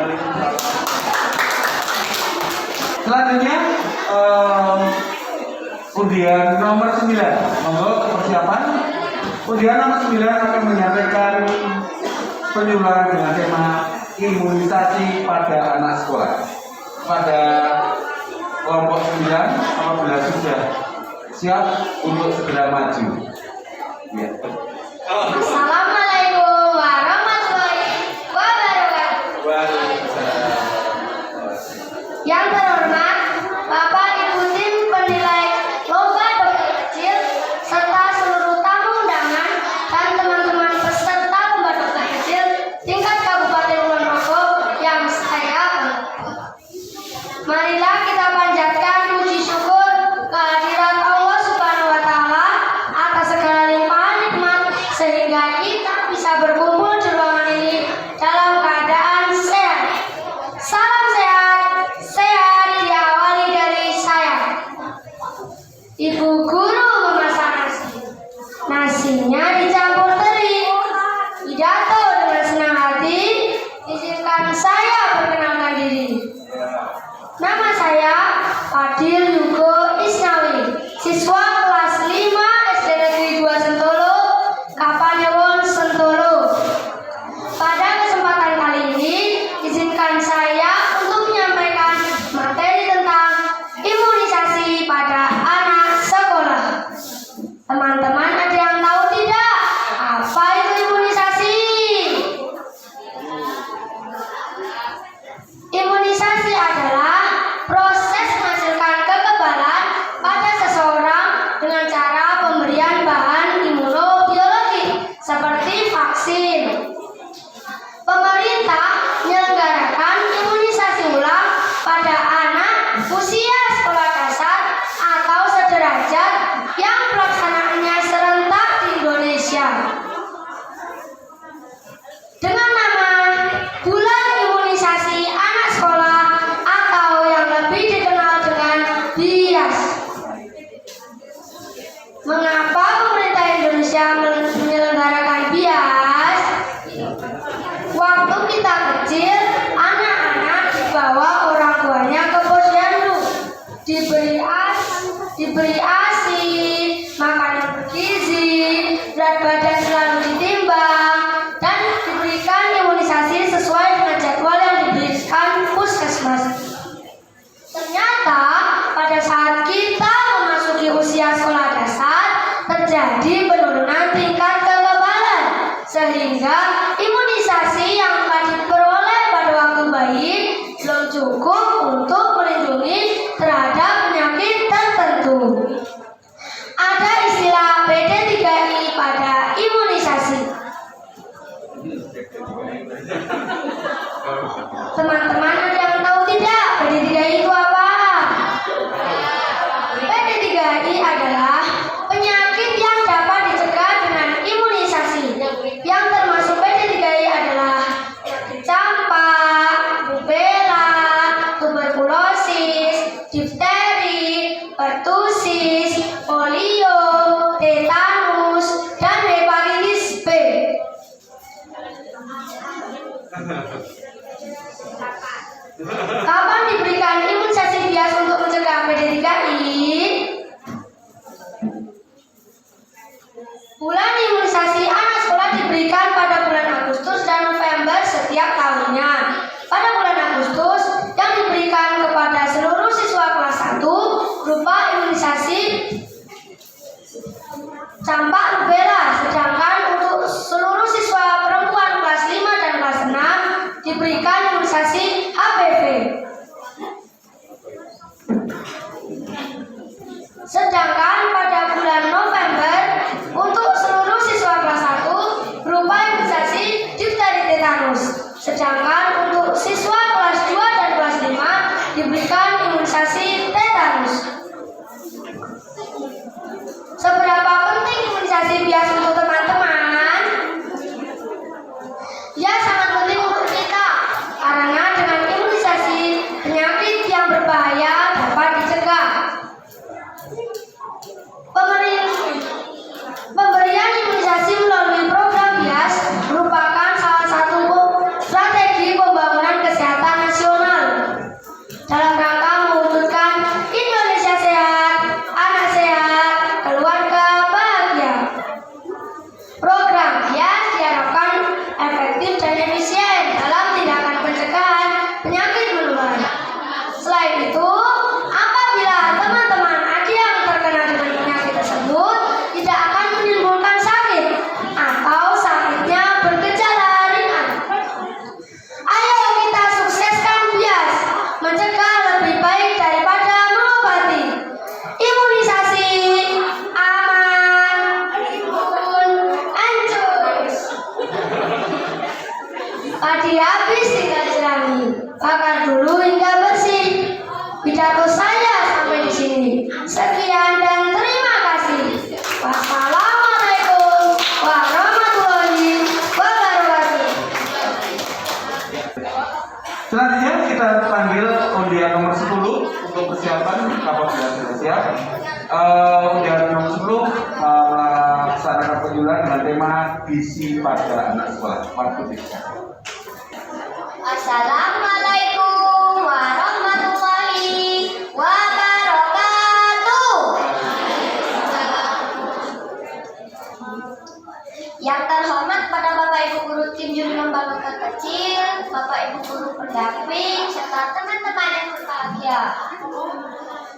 Selanjutnya undian nomor 9, monggo persiapan. Kemudian nomor 9 akan menyampaikan penjelasan dengan tema imunisasi pada anak sekolah. Pada kelompok 9 apabila sudah siap untuk segera maju. Ya. Assalamualaikum warahmatullahi wabarakatuh. Yang terhormat Bapak Ibu tim penilai lomba dokter kecil serta seluruh tamu undangan dan teman-teman peserta lomba dokter kecil tingkat Kabupaten Ponorogo yang saya banggakan. Marilah kita panjatkan puji syukur kehadirat Allah Subhanahu wa Ta'ala atas segala limpahan nikmat sehingga kita bisa berkumpul di ruangan ini dalam keadaan sehat. Salam sehat, sehat diawali dari saya. Ibu guru memasak nasi. Nasinya dicampur teri. Pidato dengan senang hati. Izinkan saya perkenalkan diri. Nama saya Fadil Yugo Isnawi, siswa kelas 5 SD Negeri 2 Sentolo, Kapanewon Sentolo. Pada kesempatan kali ini, izinkan saya untuk menyampaikan materi tentang imunisasi pada anak sekolah. Teman-teman ada yang tahu tidak? Apa itu imunisasi? Imunisasi adalah proses menghasilkan kekebalan pada seseorang dengan cara pemberian bahan imunobiologi seperti vaksin. Pemerintah menyelenggarakan imunisasi ulang pada anak usia sekolah dasar atau sederajat yang pelaksanaannya serentak di Indonesia. Dengan nama Bulan Imunisasi Anak Sekolah atau yang lebih dikenal dengan BIAS. Mengapa pemerintah Indonesia menyelenggarakan BIAS? Waktu kita kecil, anak-anak dibawa orang tuanya ke posyandu, diberi ASI, makanan bergizi, berat badan selalu ditimbang, dan diberikan imunisasi sesuai dengan jadwal yang diberikan puskesmas. Ternyata pada saat kita memasuki usia sekolah dasar, terjadi penurunan tingkat kekebalan, sehingga imunisasi yang telah diperoleh pada waktu bayi belum cukup untuk melindungi terhadap penyakit tertentu. Ada istilah PD3I pada imunisasi. Teman-teman ada yang tahu tidak PD3I itu apa? PD3I adalah penyakit yang dapat dicegah dengan imunisasi. Yang termasuk PD3I adalah penyakit campak, rubella, tuberkulosis, difteri, pertusis, polio, tetanus, dan hepatitis B. Kapan diberikan imunisasi bias untuk mencegah PD3I? Bulan imunisasi anak sekolah diberikan pada bulan Agustus dan November setiap tahunnya. Pada bulan Agustus yang diberikan kepada seluruh siswa kelas 1 berupa imunisasi campak rubella, sedangkan untuk seluruh siswa perempuan kelas 5 dan kelas 6 diberikan imunisasi HPV. Sedangkan pada bulan November untuk seluruh siswa kelas 1 berupa imunisasi difteri tetanus. Sedangkan untuk siswa kelas 2 dan kelas 5 diberikan imunisasi tetanus. Seberapa penting imunisasi bias untuk teman-teman? Ya, sangat penting untuk kita, karena dengan imunisasi penyakit yang berbahaya dapat dicegah. pidato saya sampai di sini. Sekian dan terima kasih. Wassalamualaikum warahmatullahi wabarakatuh. Selanjutnya kita panggil undian nomor 10 untuk persiapan kapal sudah siap. Undian nomor 10 melaksanakan penyuluhan dengan tema visi pada anak sekolah. Waktu disiapkan. Assalamualaikum warahmatullahi wabarakatuh. Yang terhormat pada Bapak Ibu Guru Tim Juri Lembaga Kecil, Bapak Ibu Guru pendamping, serta teman-teman yang berbahagia.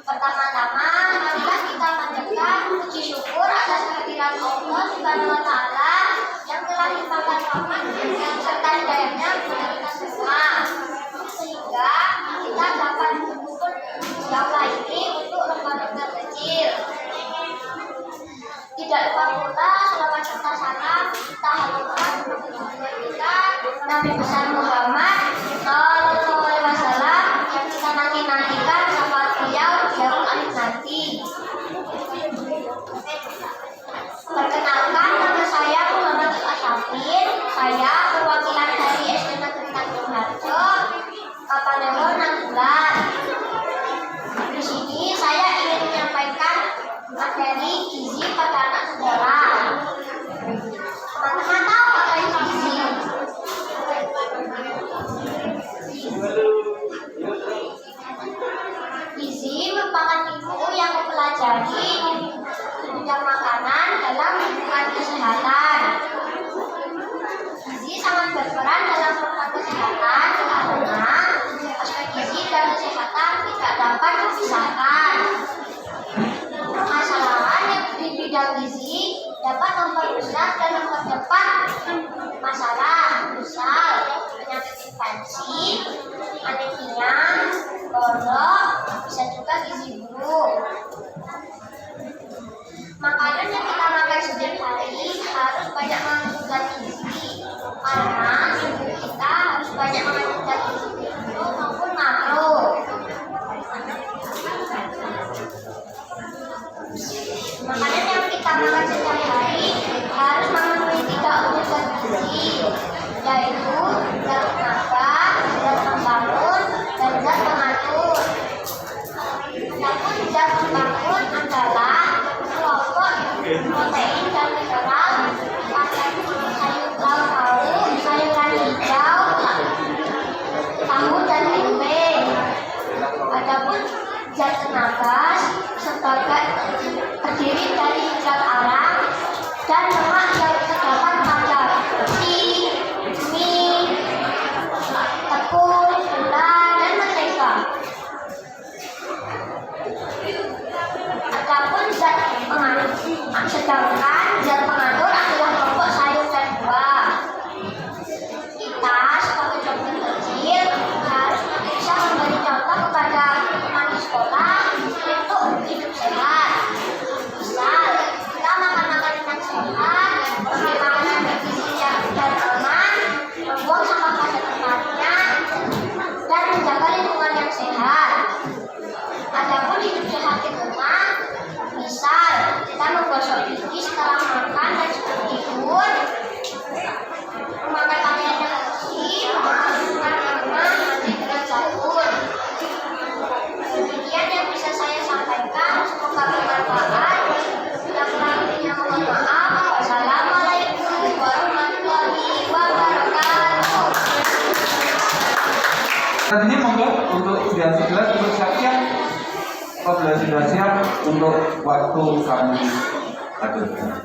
Pertama-tama, marilah kita panjatkan puji syukur atas kehadiran Allah Subhanahu wa Ta'ala yang telah limpahkan rahmat serta hidayahnya kepada kita semua, sehingga kita dapat berkumpul siapa ini untuk lembaga kecil. Tidak lupa pula selawat serta salam kita haturkan kepada junjungan kita Nabi besar Muhammad Sallallahu Alaihi Wasallam yang kita nanti-nantikan syafaat beliau di yaumul akhir nanti. Perkenalkan, nama saya Muhammad Asyafin. Saya perwakilan dari SD Negeri Tanjung Harjo, Kapanewon 6 bulan. Di sini saya ingin menyampaikan materi gizi pada anak sekolah. Teman-teman tahu apa itu gizi? Gizi merupakan ilmu yang mempelajari bidang makanan dalam lingkungan kesehatan. Gizi sangat berperan dalam program kesehatan karena aspek gizi dan kesehatan tidak dapat dipisahkan. Permasalahan yang di bidang gizi dapat memperbesar dan mempercepat masalah, misal penyakit infeksi, anemia, borok, bisa juga gizi buruk. Makanan yang kita makan setiap hari harus banyak mengandung gizi, karena tubuh kita harus banyak mengandung gizi mikro maupun makro. Makanan yang kita makan setiap hari harus memenuhi 3 unsur gizi, yaitu zat tenaga, zat pembangun, dan zat pengatur. Adapun zat pembangun adalah kelompok protein dan mineral pada sayur lauk-pauk, sayuran hijau, tahu dan tempe. Adapun zat tenaga sebagai terdiri dari zat arang dan lemak yang terdapat pada roti, mie, tepung, gula, dan mentega. Adapun zat pengatur, sedangkan zat pengatur adalah kelompok sayur dan buah. Kita sebagai dokter kecil harus bisa memberi contoh kepada teman di sekolah untuk hidup sehat. Misal, kita makan makanan yang sehat, makan makanan bergizi dan aman, membuang sampah pada tempatnya, dan menjaga lingkungan yang sehat. Adapun hidup sehat di rumah, misal kita menggosok gigi setelah makan dan sebelum tidur, memakai pakaian yang bersih, melakukan rumah mandi dengan sabun. Demikian yang bisa saya sampaikan, semoga bermanfaat. Bila kurang lebihnya mohon maaf. Wassalamualaikum warahmatullahi wabarakatuh. Selanjutnya monggo untuk undian 11 untuk siap-siap. Apabila sudah siap untuk waktu kami aturkan.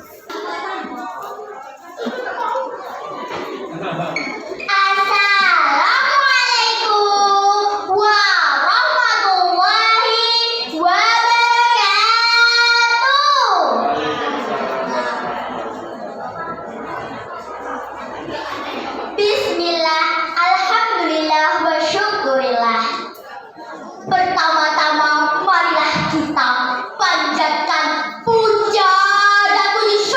Assalamualaikum warahmatullahi wabarakatuh. Bismillah, alhamdulillah, wa syukurillah. Pertama-tama marilah kita panjatkan puja dan puji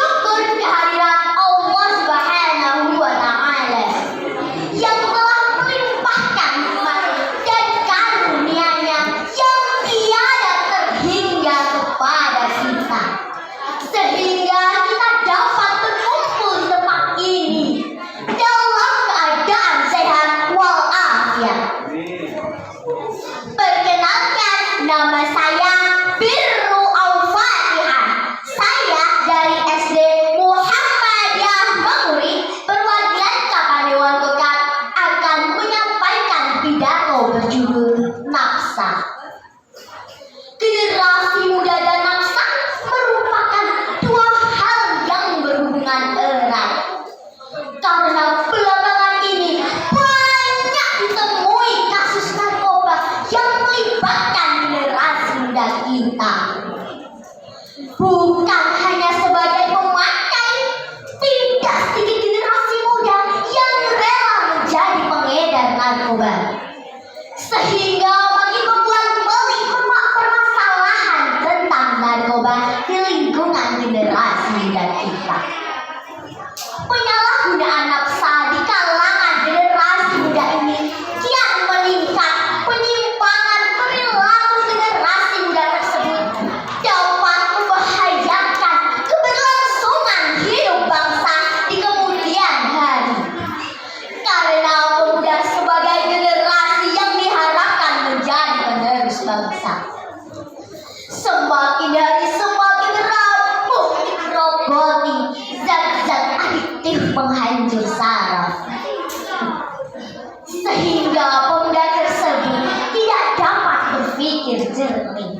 nama saya Birru Al-Fatihah. Saya dari SD Muhammadiyah Menguri, perwakilan Kapan Dewan Pekat, akan menyampaikan pidato berjudul Nafsa. Generasi muda dan nafsa merupakan dua hal yang berhubungan erat. Karena belakangan ini banyak ditemui kasus narkoba yang melibatkan generasi muda kita. Bukan hanya sebagai pemakai, tidak sedikit generasi muda yang rela menjadi pengedar narkoba. Sehingga makin membuat permasalahan tentang narkoba di lingkungan generasi muda kita. Penyalahgunaan nafsa di kalangan generasi muda ini kian meningkat. Penyimpangan perilaku generasi muda tersebut dapat membahayakan keberlangsungan hidup bangsa di kemudian hari. Karena pemuda sebagai generasi yang diharapkan menjadi penerus bangsa, semakin hari semakin rapuh digerogoti zat-zat adiktif penghancur saraf, sehingga pemuda tersebut tidak dapat berpikir jernih.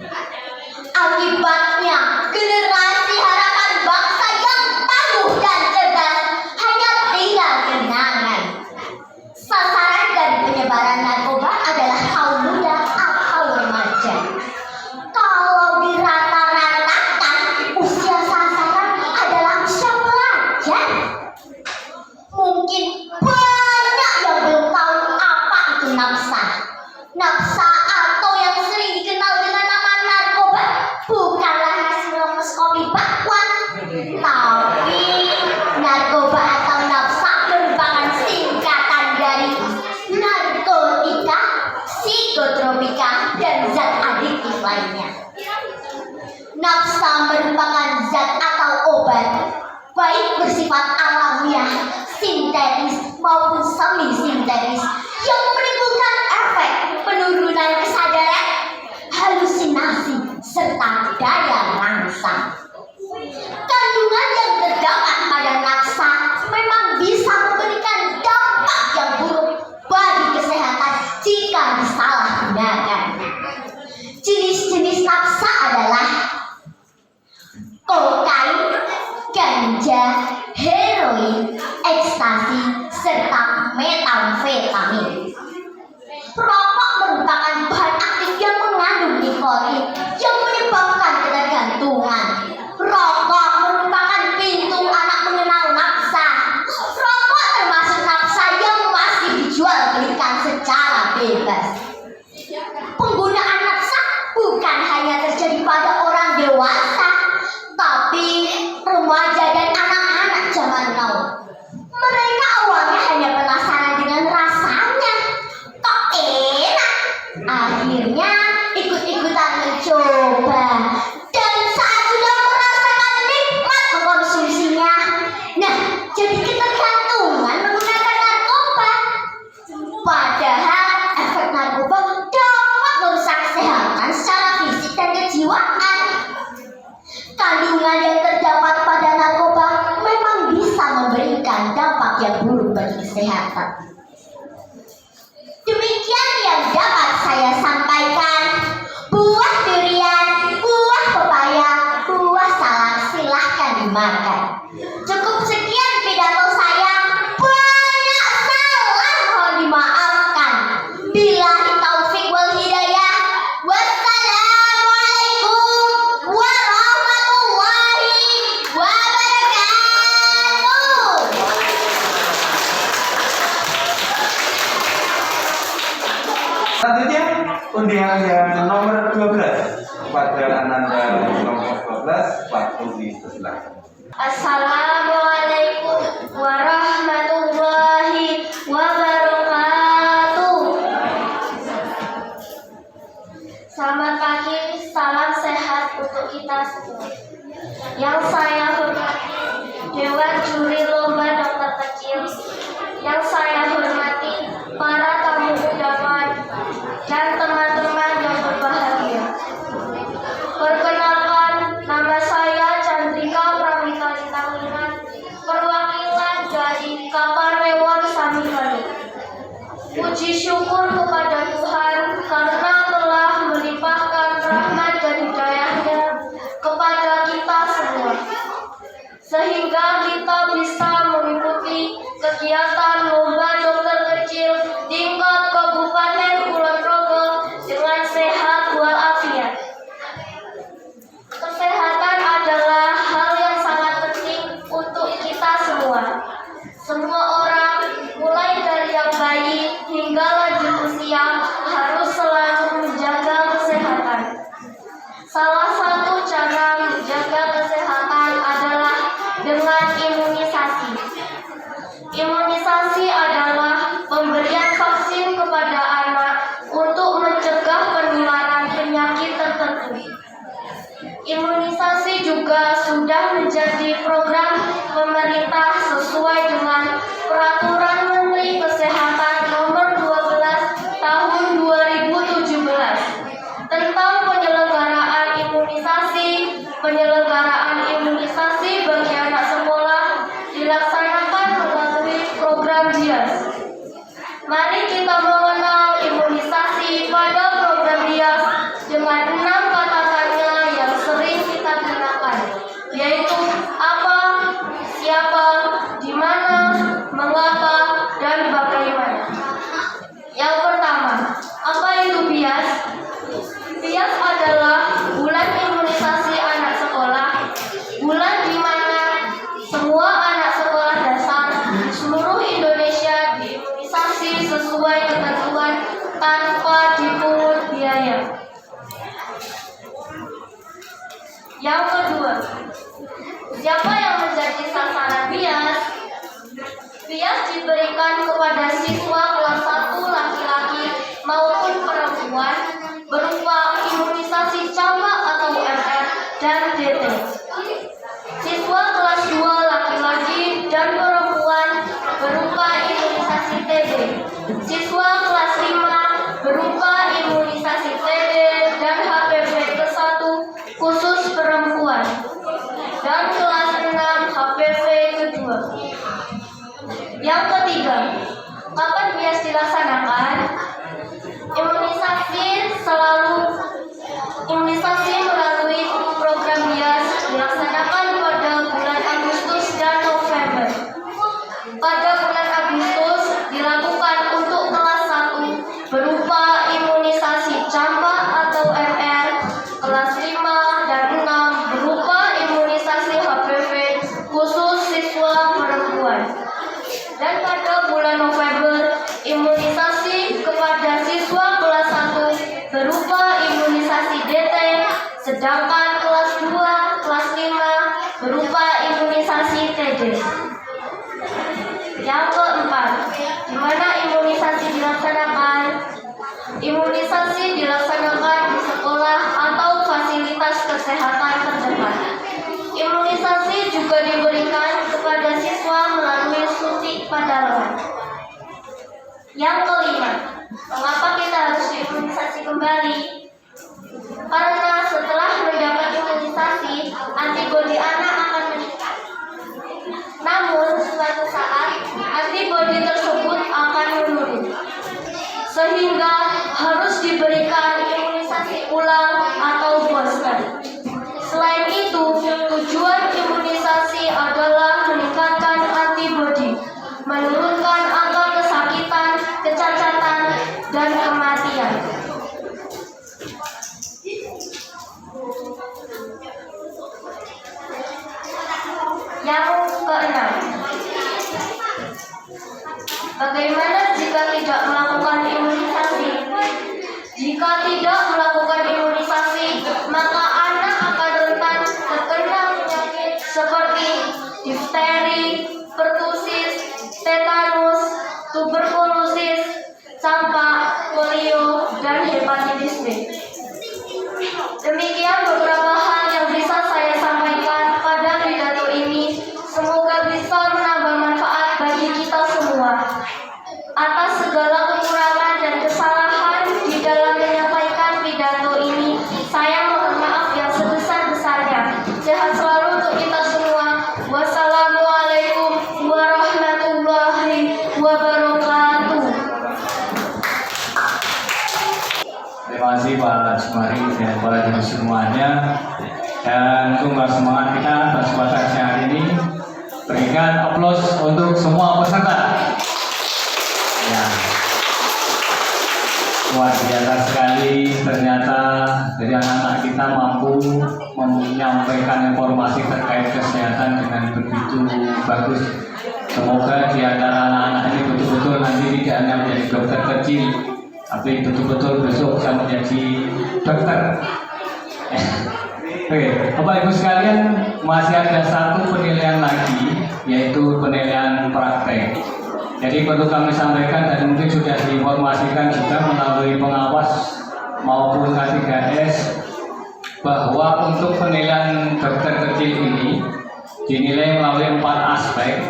Akibatnya generasi harapan bangsa yang tangguh dan cerdas hanya tinggal kenangan. Sasaran dari penyebaran narkoba adalah kaum muda atau remaja. Kalau dirata-ratakan, usia sasaran adalah usia pelajar. Mungkin banyak yang belum tahu apa itu nafsa. Nafsa atau yang sering dikenal dengan nama narkoba bukanlah hasil lemes kopi bakwan, tapi narkoba atau nafsa merupakan singkatan dari narkotika, psikotropika, dan zat adiktif lainnya. Nafsa merupakan zat atau obat, baik bersifat alamiah, sintetis maupun semi sintetis, yang menimbulkan efek penurunan kesadaran, halusinasi, serta daya rangsang. Kandungan yang terdapat pada nafsa memang bisa memberikan dampak yang buruk bagi kesehatan jika disalahgunakan. Jenis-jenis nafsa adalah kokain, ganja, heroin, ekstasi, serta metamfetamin. Rokok merupakan bahan aktif yang mengandung nikotin yang menyebabkan ketergantungan. Rokok merupakan pintu anak mengenal nafsa. Rokok termasuk nafsa yang masih dijual belikan secara bebas. Penggunaan nafsa bukan hanya terjadi pada orang dewasa, tapi remaja dan anak-anak zaman now. Mereka awalnya hanya penasaran dengan rasanya, kok enak. Akhirnya ikut-ikutan mencoba, dan saat sudah merasakan nikmat mengkonsumsinya, nah jadi ketergantungan menggunakan narkoba. Padahal efek narkoba dapat merusak kesehatan secara fisik dan kejiwaan. Kandungan yang terdapat pada narkoba memang bisa memberikan dampak yang buruk bagi kesehatan. Demikian yang dapat saya sampaikan. Buah durian, buah pepaya, buah salak silahkan dimakan. Cukup sekian pidato saya. Banyak salah mohon dimaafkan. Billahi taufik wal hidayah. Wassalamualaikum warahmatullahi wabarakatuh. Selanjutnya undian yang nomor 12 pada Ananda kelompok 12 waktu dipersilakan. Assalamualaikum warahmatullahi wabarakatuh. Selamat pagi, salam sehat untuk kita semua. Yang saya hormati Dewan Juri Lomba Dokter Kecil, yang saya hormati para tamu undangan dan teman-teman yang berbahagia. Salah satu cara menjaga kesehatan adalah dengan imunisasi. Imunisasi adalah pemberian vaksin kepada anak untuk mencegah penularan penyakit tertentu. Imunisasi juga sudah menjadi program pemerintah sesuai dengan Peraturan Menteri Kesehatan Nomor 12 Tahun 2017 tentang penyelenggaraan imunisasi. Penyelenggaraan imunisasi bagi anak sekolah dilaksanakan melalui program DIAS. Mari kita mengenal imunisasi pada program DIAS dengan 6 kata-katanya yang sering kita gunakan, yaitu apa, siapa, di mana, mengapa, dan bagaimana. Yang pertama, apa itu BIAS? BIAS adalah bulan imunisasi anak sekolah, bulan di mana semua anak sekolah dasar seluruh Indonesia diimunisasi sesuai ketentuan tanpa dipungut biaya. Yang kedua, siapa yang menjadi sasaran BIAS? BIAS diberikan kepada siswa kelas 1 laki-laki maupun perempuan berupa imunisasi campak atau MR dan DT. Siswa kelas 2 laki-laki dan perempuan berupa imunisasi TB. Siswa kelas 5 berupa imunisasi TB dan HPV ke-1 khusus perempuan. Dan kelas 6 HPV ke-2. Yang ketiga, kapan BIAS dilaksanakan? Imunisasi melalui program BIAS dilaksanakan pada bulan Agustus dan November. Pada bulan Agustus dilakukan untuk kelas 1 berupa imunisasi campak atau MR, kelas 5 dan 6 berupa imunisasi HPV khusus siswa perempuan. Dan pada bulan November, imunisasi kepada siswa kelas 1 berupa imunisasi DT, sedangkan kelas 2, kelas 5 berupa imunisasi TD. Yang keempat, di mana imunisasi dilaksanakan? Imunisasi dilaksanakan di sekolah atau fasilitas kesehatan terdekat. Imunisasi juga diberikan kepada siswa melalui suntik pada lengan. Yang kelima, mengapa kita harus diimunisasi kembali? Karena setelah mendapat imunisasi, antibodi anak akan meningkat. Namun, suatu saat, antibodi tersebut akan menurun. Sehingga harus diberikan imunisasi ulang atau booster. Selain itu, tujuan imunisasi adalah meningkatkan antibodi, menurunkan angka kesakitan, kecacatan, dan kematian. Yang keenam, bagaimana jika tidak melakukan imunisasi? Jika tidak melakukan imunisasi, maka anak akan rentan terkena penyakit seperti difteri, pertusis, tetanus, tuberkulosis, campak, polio, dan hepatitis B. Demikian beberapa hal yang bisa saya sampaikan pada pidato ini. Semoga bisa menambah manfaat bagi kita semua. Atas segala kekurangan dan kesalahan di dalam menyampaikan pidato ini, saya mohon maaf yang sebesar-besarnya. Sehat selalu untuk kita semua. Wassalamualaikum warahmatullahi wabarakatuh. Terima kasih Pak Sumari dan para jemaah semuanya. Dan untuk semangat kita atas kesempatan siang hari ini, berikan aplaus untuk semua peserta. Ya, luar biasa sekali, ternyata dari anak-anak kita mampu menyampaikan informasi terkait kesehatan dengan begitu bagus. Semoga di antara anak-anak ini betul-betul nanti tidak hanya menjadi dokter kecil, tapi betul-betul besok bisa menjadi dokter. Oke, Bapak Ibu sekalian, masih ada satu penilaian lagi, yaitu penilaian praktek. Jadi perlu kami sampaikan dan mungkin sudah diinformasikan juga melalui pengawas maupun K3S bahwa untuk penilaian dokter kecil ini dinilai melalui 4 aspek.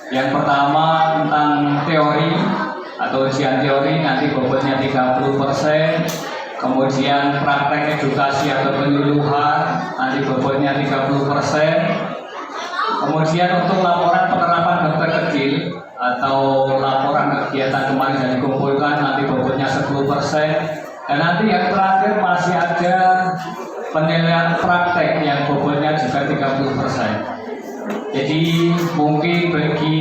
Yang pertama tentang teori atau ujian teori nanti bobotnya 30%, kemudian praktek edukasi atau penyuluhan nanti bobotnya 30%. Kemudian untuk laporan penerapan dokter kecil atau laporan kegiatan kemarin yang dikumpulkan nanti bobotnya 10%. Dan nanti yang terakhir masih ada penilaian praktek yang bobotnya juga 30%. Jadi mungkin bagi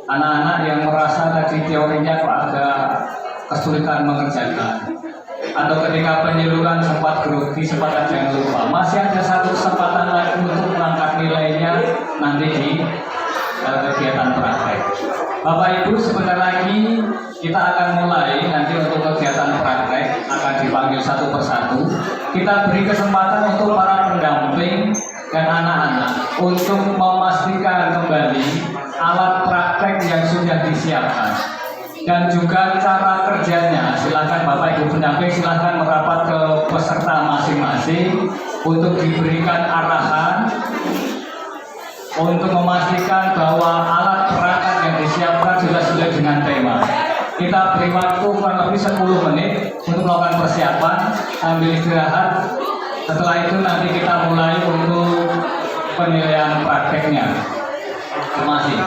anak-anak yang merasa tadi teorinya kok agak kesulitan mengerjakan, atau ketika penyuluhan sempat grogi, sempat ada yang lupa, masih ada satu kesempatan lagi untuk mengangkat nilainya nanti di kegiatan praktek. Bapak Ibu, sebentar lagi kita akan mulai nanti untuk kegiatan praktek, akan dipanggil satu persatu. Kita beri kesempatan untuk para pendamping dan anak-anak untuk memastikan kembali alat praktek yang sudah disiapkan dan juga cara kerjanya. Silakan Bapak Ibu pendamping, silakan merapat ke peserta masing-masing untuk diberikan arahan untuk memastikan bahwa alat perangkat yang disiapkan sudah sesuai dengan tema. Kita beri waktu kurang lebih 10 menit untuk melakukan persiapan sambil istirahat. Setelah itu nanti kita mulai untuk penilaian prakteknya. Terima kasih.